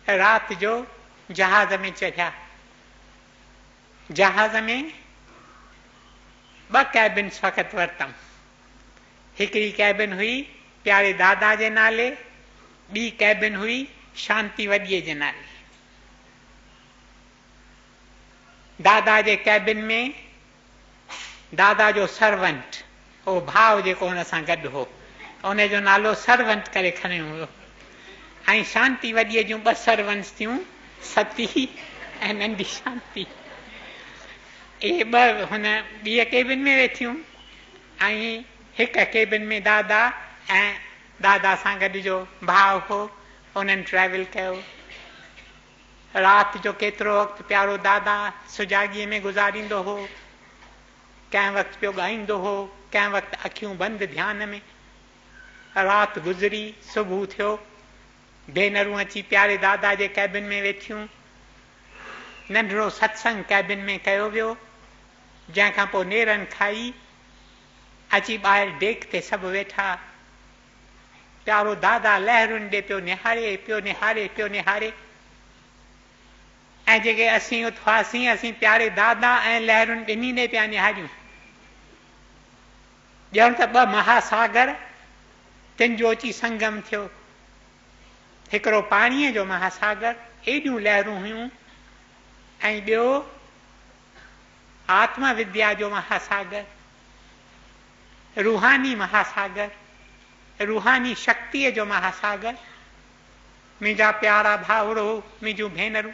राति जो जहाज़ में चढ़िया। जहाज़ में 2 कैबिन्स फ़क़ति वरितऊं। हिकिड़ी कैबिन हुई प्यारे दादा जे नाले, ॿी कैबिन हुई शांति वॾीअ जे नाले। दादा जे कैबिन में दादा जो सर्वेंट हो, भाउ जेको हुन सां गॾु हो, उन जो नालो सर्वेंट करे खणियो हुयो। ऐं शांति वॾीअ जूं 2 सर्वेंट्स थियूं, सती ऐं नंढी शांति। इहे 2 हुन ॿिए केबिन में वेठियूं ऐं हिकु केबिन में दादा ऐं दादा सां गॾु जो भाउ हो, उन्हनि ट्रेवल कयो। राति जो केतिरो वक़्तु प्यारो दादा सुजाॻीअ में गुज़ारींदो हो, कंहिं वक़्तु पियो ॻाईंदो हो, कंहिं वक़्तु अखियूं बंदि ध्यान में। राति गुज़री, सुबुह थियो, भेनरूं अची प्यारे दादा जे कैबिन में वेठियूं। नंढिड़ो सत्संग कैबिन में कयो वियो, जंहिंखां पोइ नेरनि खाई अची ॿाहिरि डेक ते सभु वेठा। प्यारो दादा लहरुनि ॾे पियो निहारे, पियो निहारे, पियो निहारे। ऐं जेके असीं उथवासीं, असीं प्यारे दादा ऐं लहरुनि ॿिन्ही ॾे पिया निहारियूं। ॼण त ॿ महासागर तिन जो अची संगम थियो। हिकिड़ो पाणीअ जो महासागर, एॾियूं लहरूं हुयूं, ऐं ॿियो आत्मविद्या जो महासागर, रूहानी महासागर, रूहानी शक्तिअ जो महासागर। मुंहिंजा प्यारा भाउरो, मुंहिंजूं भेनरूं,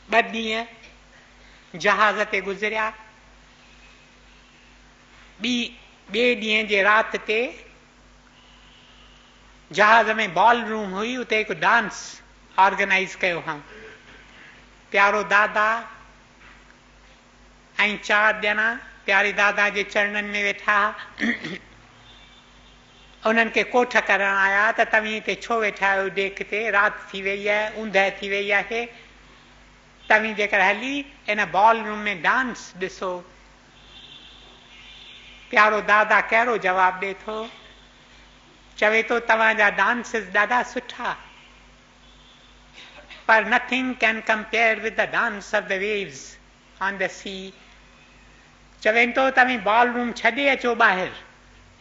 2 ॾींहं जहाज़ ते गुज़रिया। ॿिए ॾींहं जे राति ते जहाज़ में बॉल रूम हुई, उते हिकु डांस ऑर्गेनाइज कयो हुआ। प्यारो दादा ऐं 4 ॼणा प्यारे दादा जे चरणनि में वेठा। उन्हनि खे कोठ करण आया त तव्हीं हिते छो वेठा आहियो डेक ते, राति थी वई आहे, ऊंदहि थी वई आहे, तव्हीं जेकर हली इन बॉल रूम में डांस ॾिसो। प्यारो दादा कहिड़ो जवाबु ॾे थो, चवे थो तव्हांजा डांसिस ॾाढा सुठा, पर nothing can compare with the dance of the waves on the sea. चवे थो तव्हीं बॉल रूम छॾे अचो ॿाहिरि,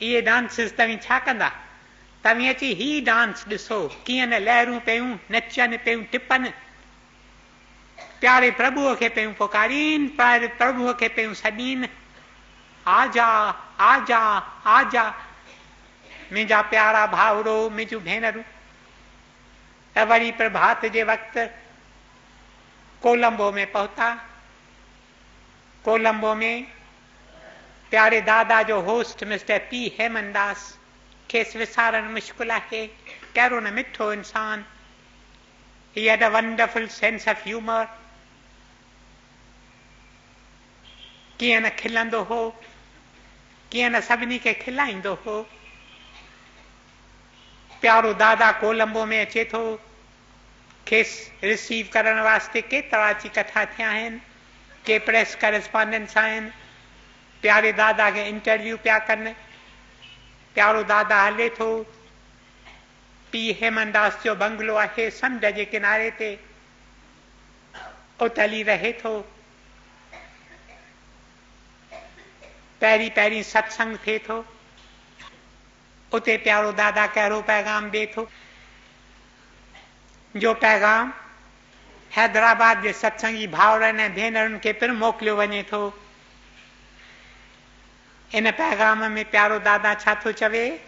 इहे डांसिस तव्हीं छा कंदा, तव्हीं अची ही डांस ॾिसो, कीअं न लहरूं पियूं नचनि पियूं टिपनि, प्यारे प्रभुअ खे पियूं पुकारीनि, प्यारे प्रभुअ खे पियूं सॾीनि, आजा आजा आजा। मुंहिंजा प्यारा भाउरो, मुंहिंजूं भेनरूं, ऐं वरी प्रभात जे वक़्तु कोलंबो में पहुता। कोलंबो में प्यारे दादा जो होस्ट मिस्टर पी हेमनदास, खेसि विसारणु मुश्किल आहे, कहिड़ो न मिठो इंसान। He had a wonderful sense of humor. कीअं न खिलंदो हो, कीअं न सभिनी खे खिलाईंदो हो। प्यारो दादा कोलंबो में अचे थो, खेसि रिसीव करण वास्ते केतिरा अची कठा थिया आहिनि, के प्रेस करस्पॉन्डेंट्स आहिनि, प्यारे दादा खे इंटरव्यू पिया कनि। प्यारो दादा हले थो, पी हेमनदास जो बंगलो आहे समुंड जे किनारे ते, उते हली रहे थो। पहिरीं पहिरीं सत्संग थिए थो, उते प्यारो दादा कहिड़ो पैगाम ॾे थो, जो पैगाम हैदराबाद जे सत्संगी भाउरनि ऐं भेनरुनि खे पिणु मोकिलियो वञे थो। इन पैगाम में प्यारो दादा छा थो चवे,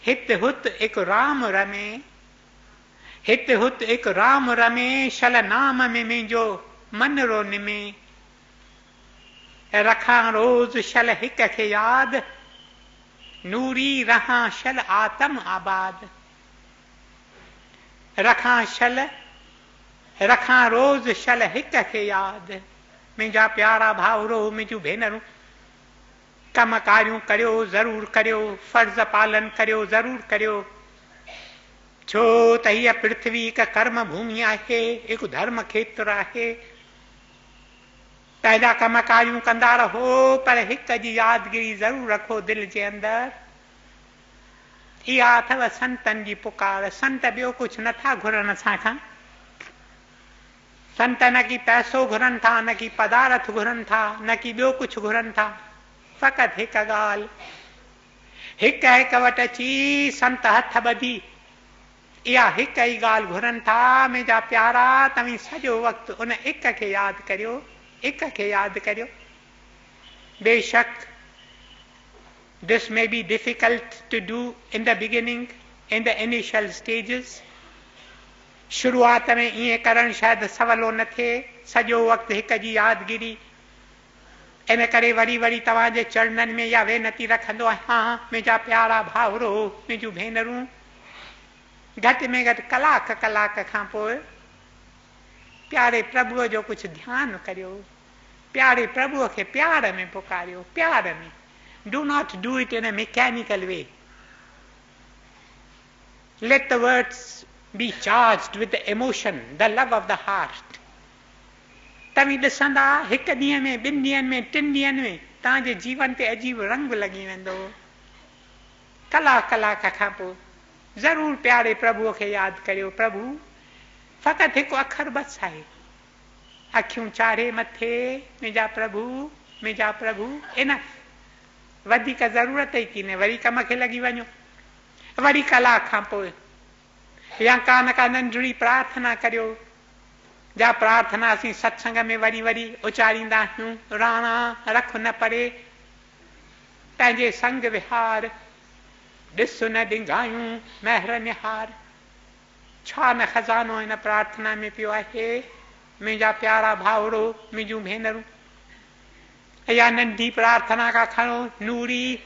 हित हुत हिकु राम रमे, हित हुत हिकु राम रमे, शल नाम में मुंहिंजो मन रो निमे, रखां रोज़ शल हिक खे यादि, नूरी रहां शल आतम आबाद। रखां रोज़ शल हिक खे यादि। मुंहिंजा प्यारा भाउरो, मुंहिंजूं भेनरूं, कम कारियूं करियो ज़रूरु करियो, फर्ज़ पालन करियो ज़रूरु करियो, छो त हीअ पृथ्वी हिकु कर्म भूमि आहे, हिकु धर्म खेत्र आहे। पंहिंजा कम कारियूं कंदा रहो, पर हिक जी यादगिरी ज़रूरु रखो दिलि जे अंदरि। इहा अथव संतनि जी पुकार। संत ॿियो कुझु नथा घुरनि असां खां। संत न की पैसो घुरनि था, न की पदार्थ घुरनि था, न की ॿियो कुझु घुरनि था, फ़क़ति हिकु ॻाल्हि, हिक वटि अची संत हथ ॿधी इहा हिक ई ॻाल्हि घुरनि था, मुंहिंजा प्यारा तव्हीं सॼो वक़्तु उन हिक खे यादि करियो, हिक खे यादि करियो। बेशक this may be difficult to do in the beginning, in the initial stages. शुरूआत में ईअं करणु शायदि सवलो न थिए, सॼो वक़्तु हिक जी यादगिरी। इन करे वरी वरी तव्हांजे चरणनि में या वेनती रखंदो आहियां, मुंहिंजा प्यारा भाउरो, मुंहिंजूं भेनरूं, घटि में घटि कलाक खां पोइ प्यारे प्रभुअ जो कुछ ध्यानु करियो, प्यारे प्रभुअ खे प्यार में पुकारियो, प्यार में. Do not do it in a mechanical way. Let the words be charged with the emotion, the love of the heart. तव्हीं ॾिसंदा हिकु ॾींहं में, ॿिनि ॾींहंनि में, 3 ॾींहंनि में तव्हांजे जीवन ते अजीब रंग लॻी वेंदो. कलाक खां पोइ ज़रूर प्यारे प्रभुअ खे यादि करियो. प्रभु फ़क़ति हिकु अखर बस आहे. अखियूं चाढ़े मथे, मुंहिंजा प्रभु, इन वधीक ज़रूरत ई कोन्हे. वरी कम खे लॻी वञो. वरी कलाक खां पोइ या का नंढड़ी प्रार्थना करियो. जा प्रार्थना असीं सत्संग में वरी वरी उचारींदा आहियूं. राणा रख न परे, पंहिंजे संग विहार, ॾिस न डिंगायूं महर निहार. छा न खज़ानो हिन प्रार्थना में पियो आहे. मुंहिंजा प्यारा भाउरो, मुंहिंजूं भेनरूं, या नंढी प्रार्थना का खणो. नूरी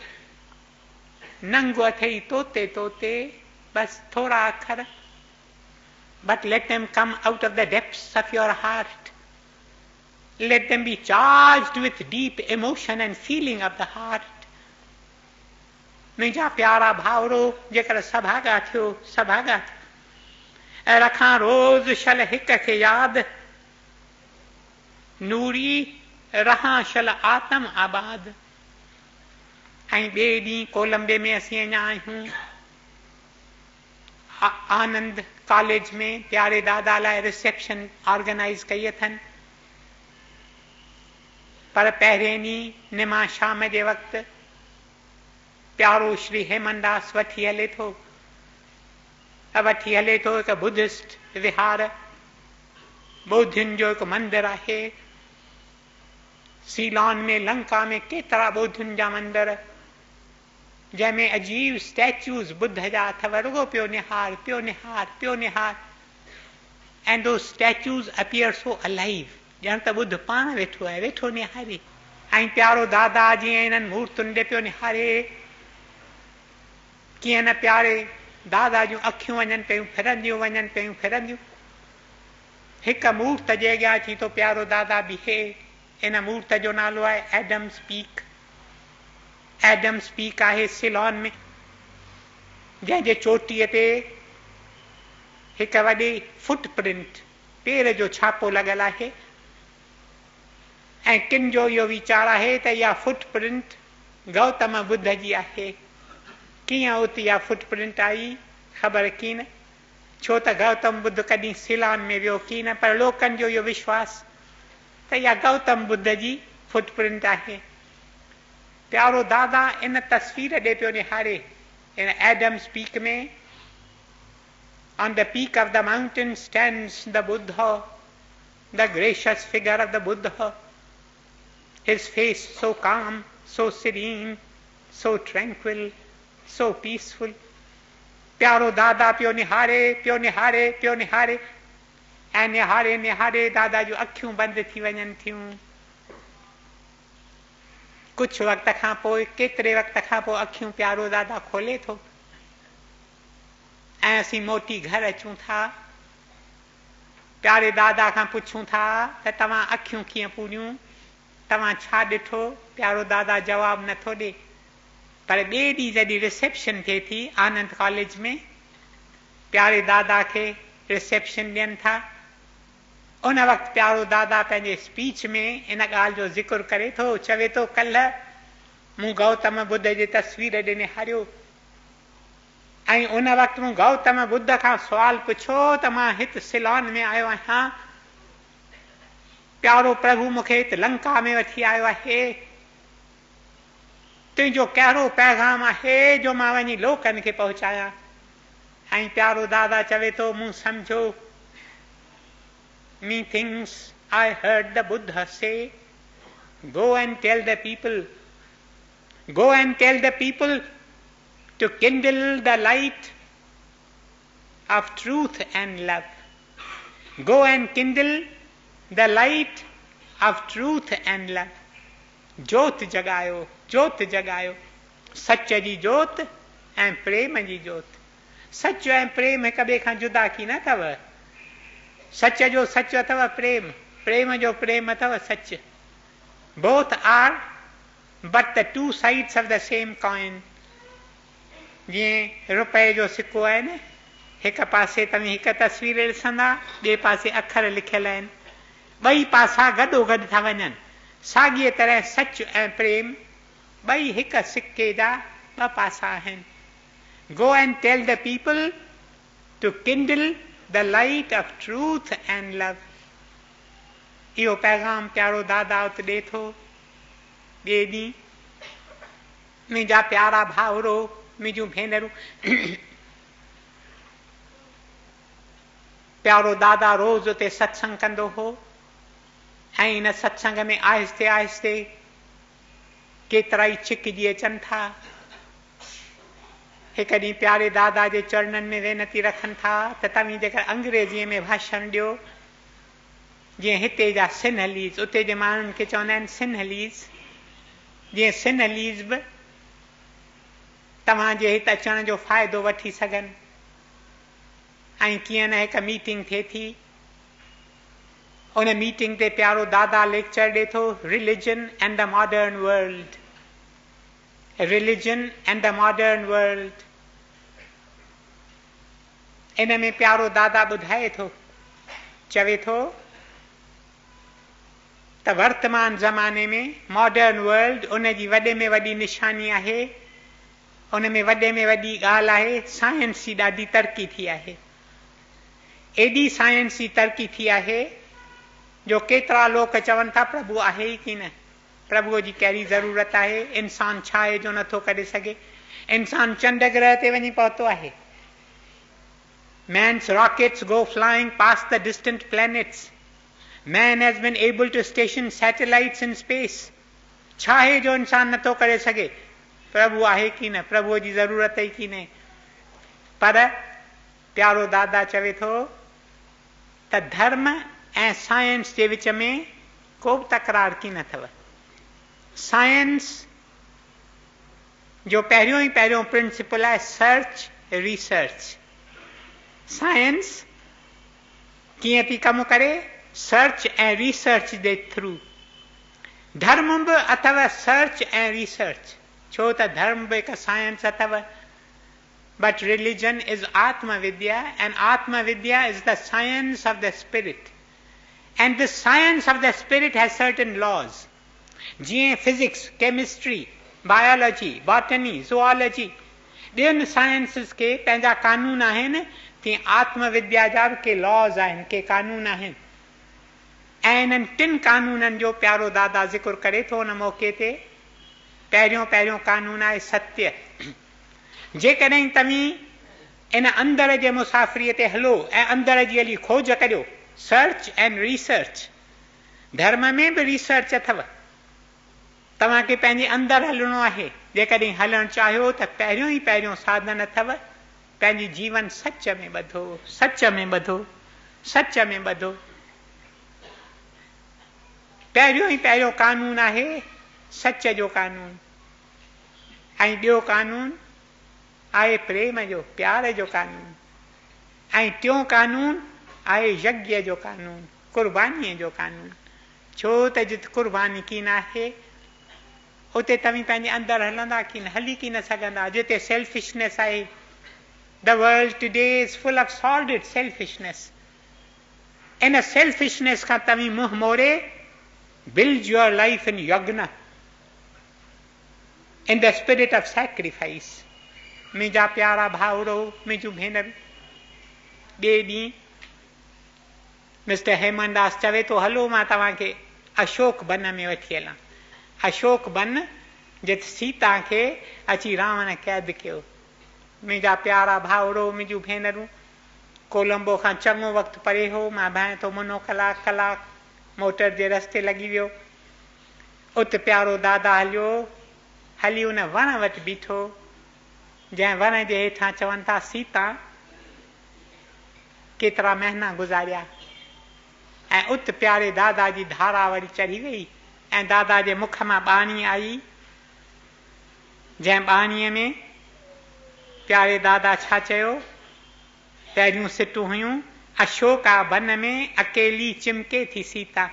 नंग अथई तोते तोते, बस थोड़ा अखर. But let them come out of the depths of your heart. Let them be charged with deep emotion and feeling of the heart. मुंहिंजा प्यारा भाउरो, जेकर सभागा थियो, सभागा थियो. रखां रोज़ शल हिक खे यादि. नूरी रहां शल आत्म आबाद. ऐं ॿिए ॾींहुं कोलंबे में असीं अञा आहियूं. आनंद कॉलेज में प्यारे दादा लाइ रिसेप्शन ऑर्गेनाइज कई अथनि. पर पहिरें ॾींहुं निमा शाम जे वक़्तु प्यारो श्री हेमनदास वठी हले थो हिकु बुद्धिस्ट विहार. ॿोधियुनि जो हिकु मंदिर आहे. सीलॉन में, लंका में केतिरा ॿोधियुनि जा मंदिर, जंहिंमें अजीब स्टैच्यूज़ बुद्ध जा अथव. रुगो पियो निहार. एंड दो स्टैच्यूज़ अपीयर सो अलाइव, ॼण त बुद्ध पाण वेठो आहे, वेठो निहारे. ऐं प्यारो दादा जीअं इन्हनि मूर्तुनि ॾे पियो निहारे, कीअं न प्यारे दादा जूं अखियूं वञनि पियूं फिरंदियूं. हिकु मूर्त जे अॻियां थी तो प्यारो दादा बीहे. इन मूर्त जो नालो आहे एडम्स पीक. एडम्स पीक आहे सिलॉन में, जंहिंजे चोटीअ ते हिकु वॾी फुटप्रिंट, पेर जो छापो लॻल आहे. ऐं किन जो इहो वीचार आहे त इहा फुटप्रिंट गौतम बुद्ध जी आहे. कीअं उते इहा फुटप्रिंट आई ख़बर कीन, छो त गौतम बुद्ध कॾहिं सिलॉन में वियो कीन. पर लोकनि जो इहो विश्वास त इहा गौतम बुद्ध जी फुटप्रिंट आहे. प्यारो दादा इन तस्वीर ॾे पियो निहारे. इन एडम्स पीक में, on the peak of the mountain stands the Buddha, the gracious figure of the Buddha. His face so calm, so serene, so tranquil, so peaceful. प्यारो दादा पियो निहारे. ऐं निहारे दादा जूं अखियूं बंदि थी वञनि थियूं. कुछ वक़्त खां पोइ, केतिरे वक़्त खां पोइ अखियूं प्यारो दादा खोले थो. ऐं असीं मोटी घर अचूं था. प्यारे दादा खां पुछूं था त तव्हां अखियूं कीअं पूरियूं, तव्हां छा ॾिठो. प्यारो दादा जवाबु नथो ॾे. पर ॿिए ॾींहुं जॾहिं रिसेप्शन थिए थी आनंद कॉलेज में, प्यारे दादा खे रिसेप्शन ॾियनि था. उन वक़्तु प्यारो दादा पंहिंजे स्पीच में इन ॻाल्हि जो ज़िक्र करे थो. चवे थो, कल्ह मूं गौतम बुद्ध जी तस्वीर ॾे निहारियो, ऐं उन वक़्तु मूं गौतम बुद्ध खां सुवाल पुछियो त मां हिते सिलॉन में आयो आहियां, प्यारो प्रभु मूंखे हिते लंका में वठी आयो आहे. तुंहिंजो कहिड़ो पैगाम आहे जो मां वञी लोकनि खे पहुचायां. ऐं प्यारो दादा चवे थो, मूं सम्झो, methinks I heard the Buddha say, go and tell the people to kindle the light of truth and love. Go and kindle the light of truth and love. जोत जगायो, जोत जगायो, सच जी जोत ऐं प्रेम जी जोत। सच ऐं प्रेम हिक ॿिए खां जुदा की न अथव। सच जो सच अथव प्रेम, प्रेम जो प्रेम अथव सच। Both are but the two sides of the same coin. जीअं रुपए जो सिक्को आहे न, हिक पासे तव्हां हिक तस्वीर ॾिसंदा, ॿिए पासे अखर लिखियल आहिनि, ॿई पासा गॾो गॾु था वञनि। साॻीअ तरह सच ऐं प्रेम ॿई हिक सिक्के जा ॿ पासा आहिनि। Go and tell the people to kindle the light of truth and love. इहो पैगाम प्यारो दादा उते ॾे थो। ॿिए ॾींहुं मुंहिंजा प्यारा भाउरो, मुंहिंजूं भेनरूं, प्यारो दादा रोज़ उते सत्संग कंदो हो ऐं इन सत्संग में आहिस्ते आहिस्ते केतिरा ई छिकिजी अचनि था। हिकु ॾींहुं प्यारे दादा जे चरणनि में वेनती रखनि था त तव्हां जेकर अंग्रेजीअ में भाषण ॾियो, जीअं हिते जा सिंहलीज़, उते जे माण्हुनि खे चवंदा आहिनि सिंहलीज़, जीअं सिंहलीज़ बि तव्हांजे हिते अचण जो फ़ाइदो वठी सघनि। ऐं कीअं न हिकु मीटिंग थिए थी, उन मीटिंग ते प्यारो दादा लेक्चर ॾे थो, religion and the modern world, religion and the modern world. इन में प्यारो दादा ॿुधाए थो, चवे थो त वर्तमान ज़माने में मॉडर्न वर्ल्ड उन जी वॾे में वॾी निशानी आहे, उन में वॾे में वॾी ॻाल्हि आहे साइंस जी ॾाढी तरक़ी थी आहे। एॾी साइंस जी तरक़ी थी आहे जो केतिरा लोग चवनि था प्रभु आहे ई की न, प्रभुअ जी कहिड़ी ज़रूरत आहे, इंसान छा आहे जो नथो करे सघे, इंसान चंड ग्रह ते वञी पहुतो आहे। Man's rockets go flying past the distant planets. Man has been able to station satellites in space. छा आहे जो इंसान नथो करे सघे, प्रभु आहे की न, प्रभुअ जी ज़रूरत ई की न। पर प्यारो दादा चवे थो त धर्म ऐं साइंस जे विच में को बि तकरार की न अथव। साइंस जो पहिरियों ई पहिरियों प्रिंसिपल आहे सर्च रिसर्च। साइंस कीअं थी कमु करे, सर्च ऐं रिसर्च जे थ्रू। धर्म बि अथव सर्च ऐं रिसर्च, छो त धर्म बि हिकु साइंस अथव। But religion is atmavidya and atmavidya is the science of the spirit and the science of the spirit has certain laws. जीअं physics, chemistry, biology, botany, zoology, ॿियनि साइंसिस के पंहिंजा कानून आहिनि, तीअं आत्मविद्या जा बि के लॉज आहिनि, के कानून आहिनि। ऐं इन्हनि टिनि कानूननि जो प्यारो दादा ज़िक्र करे थो उन मौक़े ते। पहिरियों पहिरियों कानून आहे सत्य। जेकॾहिं तव्हीं इन अंदर जे मुसाफ़िरीअ ते हलो ऐं अंदर जी हली खोज करियो, सर्च एंड रिसर्च। धर्म में बि रिसर्च अथव, तव्हांखे पंहिंजे अंदरि हलणो आहे। जेकॾहिं हलणु चाहियो त पहिरियों ई पहिरियों साधन अथव, पंहिंजी जीवन सच में ॿधो, सच में ॿधो, सच में ॿधो। पहिरियों ई पहिरियों कानून आहे सच जो कानून। ऐं ॿियो कानून आहे प्रेम जो, प्यार जो कानून। ऐं टियों कानून आहे यज्ञ जो कानून, कुर्बानीअ जो कानून। छो त जिते कुर्बानी की न आहे उते तव्हीं पंहिंजे अंदरि हलंदा की न, हली की न सघंदा। जिते सेल्फिशनेस आहे, the world today is full of solid selfishness. इन सेल्फिशनेस खां तव्हीं मुंहुं मोड़े build your life in yagna, in the spirit of sacrifice. मुंहिंजा प्यारा भाउरो, मुंहिंजूं भेनरूं, ॿिए ॾींहुं मिस्टर हेमनदास चवे थो हलो मां तव्हांखे अशोक वन में वठी हलां। अशोक वन जिते सीता खे अची रावण कैद कयो। मुंहिंजा प्यारा भाउरो, मुंहिंजूं भेनरूं, कोलंबो खां चङो वक़्तु परे हो। मां भाए थो मुनो कलाक मोटर जे रस्ते लॻी वियो। उते प्यारो दादा हलियो, हली उन वण वटि बीठो जंहिं वण जे हेठां चवनि था सीता केतिरा महीना गुज़ारिया। ऐं उते प्यारे दादा जी धारा वरी चढ़ी वई ऐं दादा जे मुख मां बाणी आई, जंहिं बाणीअ में प्यारे दादा छा चयो, पहिरियूं सिटूं हुयूं, अशोका वन में अकेली चिमके थी सीता,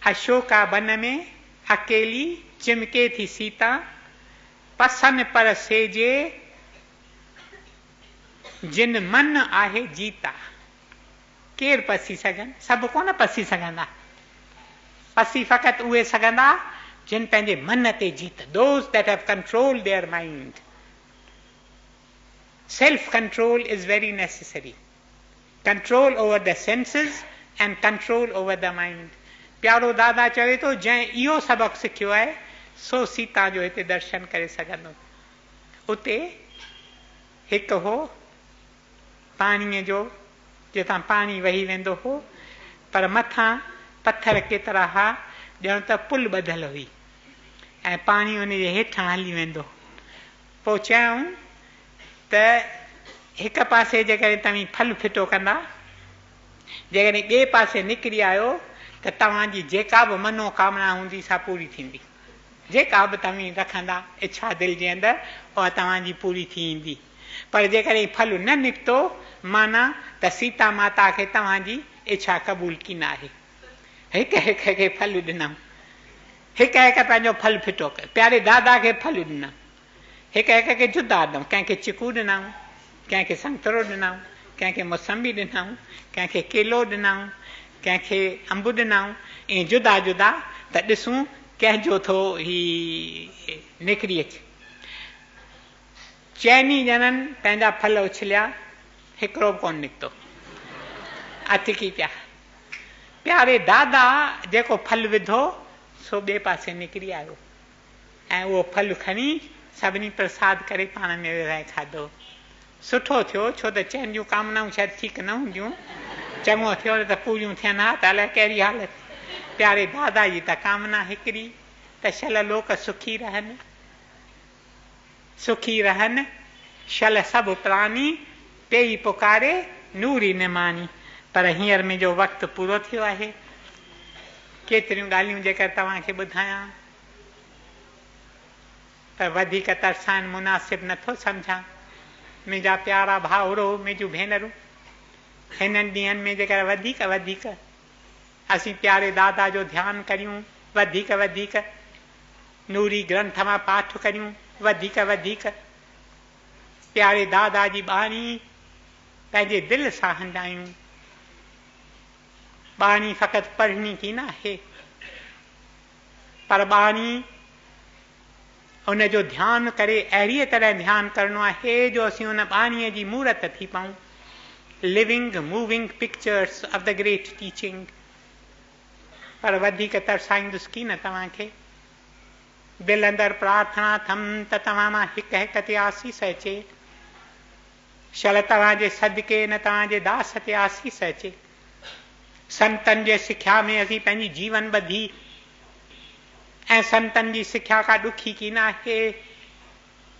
अशोका वन में अकेली चिमके थी सीता, पसन पर सेजे जिन मन आहे जीता। केरु पसी सघनि, सभु कोन पसी सघंदा, पसी फ़क़ति उहे सघंदा जिन पंहिंजे मन ते जीत, those that have controlled their mind. Self control is very necessary. Control over the senses and control over the mind. प्यारो दादा चवे थो, जंहिं इहो सबक़ु सिखियो आहे सो सीता जो हिते दर्शन करे सघंदो। उते हिकु हो पाणीअ जो, जितां पाणी वही वेंदो हो, पर मथां पत्थर केतिरा हा, ॼण त पुल ॿधल हुई ऐं पाणी उन जे हेठां हली वेंदो। पोइ चयऊं त हिकु पासे जेकॾहिं तव्हीं फल फिटो कंदा, जेकॾहिं ॿिए पासे निकिरी आयो त तव्हांजी जेका बि मनोकामना हूंदी सा पूरी थींदी, जेका बि तव्हीं रखंदा इच्छा दिलि जे अंदरि उहा तव्हांजी पूरी थी ईंदी। पर जेकॾहिं फल न निकितो, माना त सीता माता खे तव्हांजी इच्छा क़बूल की न आहे। हिकु हिकु खे फल ॾिनऊं, हिकु हिकु पंहिंजो फल फिटो कर, प्यारे दादा खे फल ॾिनऊं, हिकु हिकु खे जुदा ॾिनऊं, कंहिंखे चिकू ॾिनऊं, कंहिंखे संतरो ॾिनऊं, कंहिंखे मौसम्बी ॾिनऊं, कंहिंखे केलो ॾिनऊं, कंहिंखे अंब ॾिनऊं, ईअं जुदा जुदा, त ॾिसूं कंहिंजो थो ही निकिरी अचे। चइनी ॼणनि पंहिंजा फल उछलिया, हिकिड़ो बि कोन निकितो, अटकी पिया। प्यारे दादा जेको फल विधो सो ॿिए पासे निकिरी आयो ऐं उहो फल खणी सभिनी प्रसाद करे पाण में विराए खाधो। सुठो थियो, छो त चइनि जूं कामनाऊं शायदि ठीकु न हूंदियूं, चङो थियो त पूरियूं थियनि हा त अलाए कहिड़ी हालत। प्यारे दादा जी त कामना हिकिड़ी त शल लोक सुखी रहनि, सुखी रहनि शल सभु प्राणी, पेई पुकारे नूरी निमानी। पर हींअर मुंहिंजो वक़्तु पूरो थियो आहे। केतिरियूं ॻाल्हियूं जेकर तव्हांखे ॿुधायां त वधीक तरसाइण मुनासिबु नथो सम्झां। मुंहिंजा प्यारा भाउरो, मुंहिंजूं भेनरूं, हिननि ॾींहंनि में जेकर वधीक वधीक असीं प्यारे दादा जो ध्यानु करियूं, वधीक वधीक नूरी ग्रंथ मां पाठ करियूं, वधीक वधीक प्यारे दादा जी बाणी पंहिंजे दिलि सां हंडायूं। बाणी फ़क़ति पढ़णी की न आहे, पर बाणी उन जो ध्यानु करे अहिड़ीअ तरह ध्यानु करिणो आहे जो असीं उन बाणीअ जी मूर्त थी पाऊं, living moving pictures of the great teaching. पर वधीक तरसाईंदुसि की न तव्हांखे। दिलि अंदरि प्रार्थना अथमि त तव्हां मां हिकु हिकु ते आसीस अचे, शल तव्हांजे सदके न तव्हांजे दास ते आसीस अचे। संतनि जे सिख्या में असीं पंहिंजी जीवन ॿधी ऐं संतनि जी सिख्या का ॾुखी की न आहे।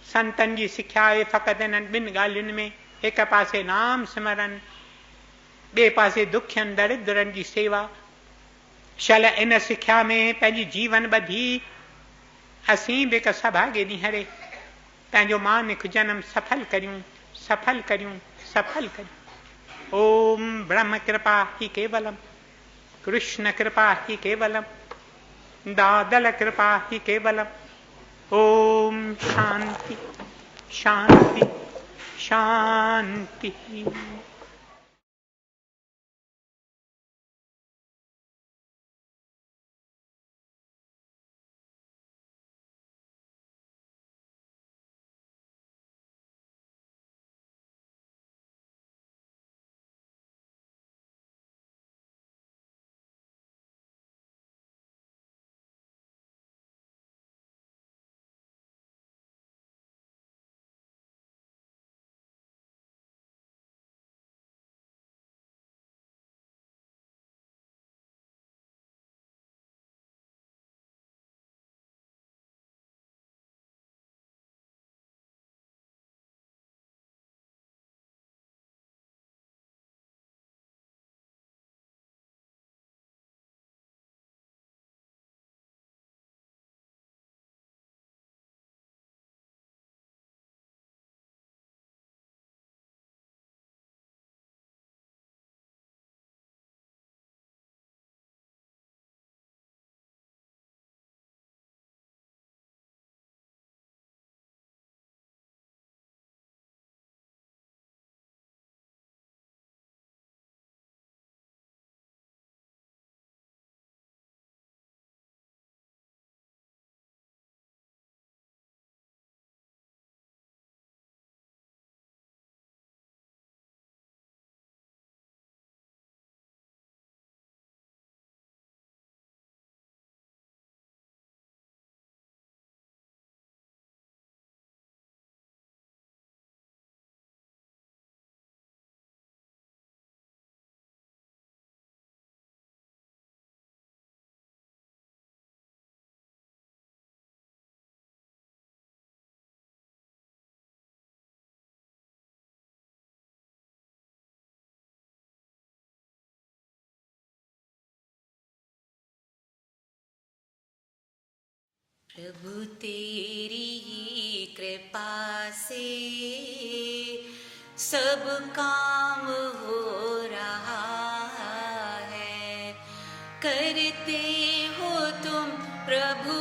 संतनि जी सिख्या आहे फ़क़ति इन्हनि ॿिनि ॻाल्हियुनि में, हिकु पासे नाम सिमरन, ॿिए पासे दुखियनि दरिद्रनि जी सेवा। शल इन सिख्या में पंहिंजी जीवन ॿधी असीं बि हिकु सभागे ॾींहुं हरे पंहिंजो मानिक जनम सफल करियूं, सफल करियूं, सफल करियूं। ओम ब्रह्म कृपा ही केवलम, कृष्ण कृपा ही केवलम, दादल कृपा ही केवलम। ओम शांति शांति शांति।
प्रभु तेरी ही कृपा से सब काम हो रहा है। करते हो तुम प्रभु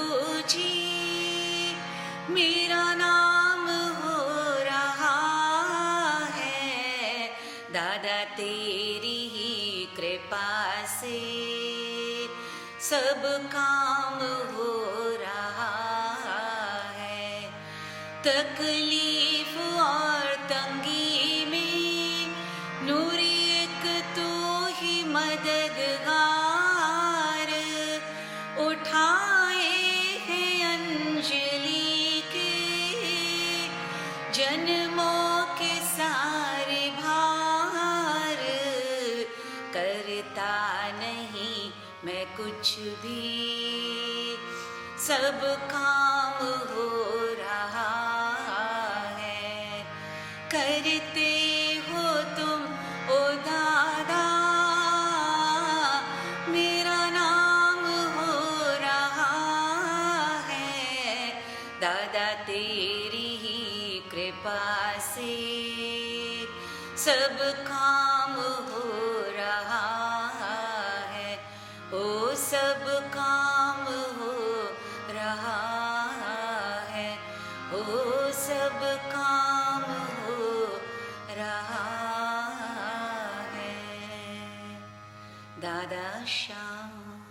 जी, मेरा नाम हो रहा है। दादा तेरी ही कृपा से सब काम हो रहा है। तकलीफ और तंगी में नूरी एक तो ही मददगार, उठाए हैं अंजलि के जन्मों के सारे भार। करता नहीं मैं कुछ भी, सब काम हो रहा है। करते हो तुम ओ दादा, मेरा नाम हो रहा है। दादा तेरी ही कृपा से सब काम हो रहा है। ओ सब काम हो रहा है। ओ सब काम हो रहा है। दादा श्याम।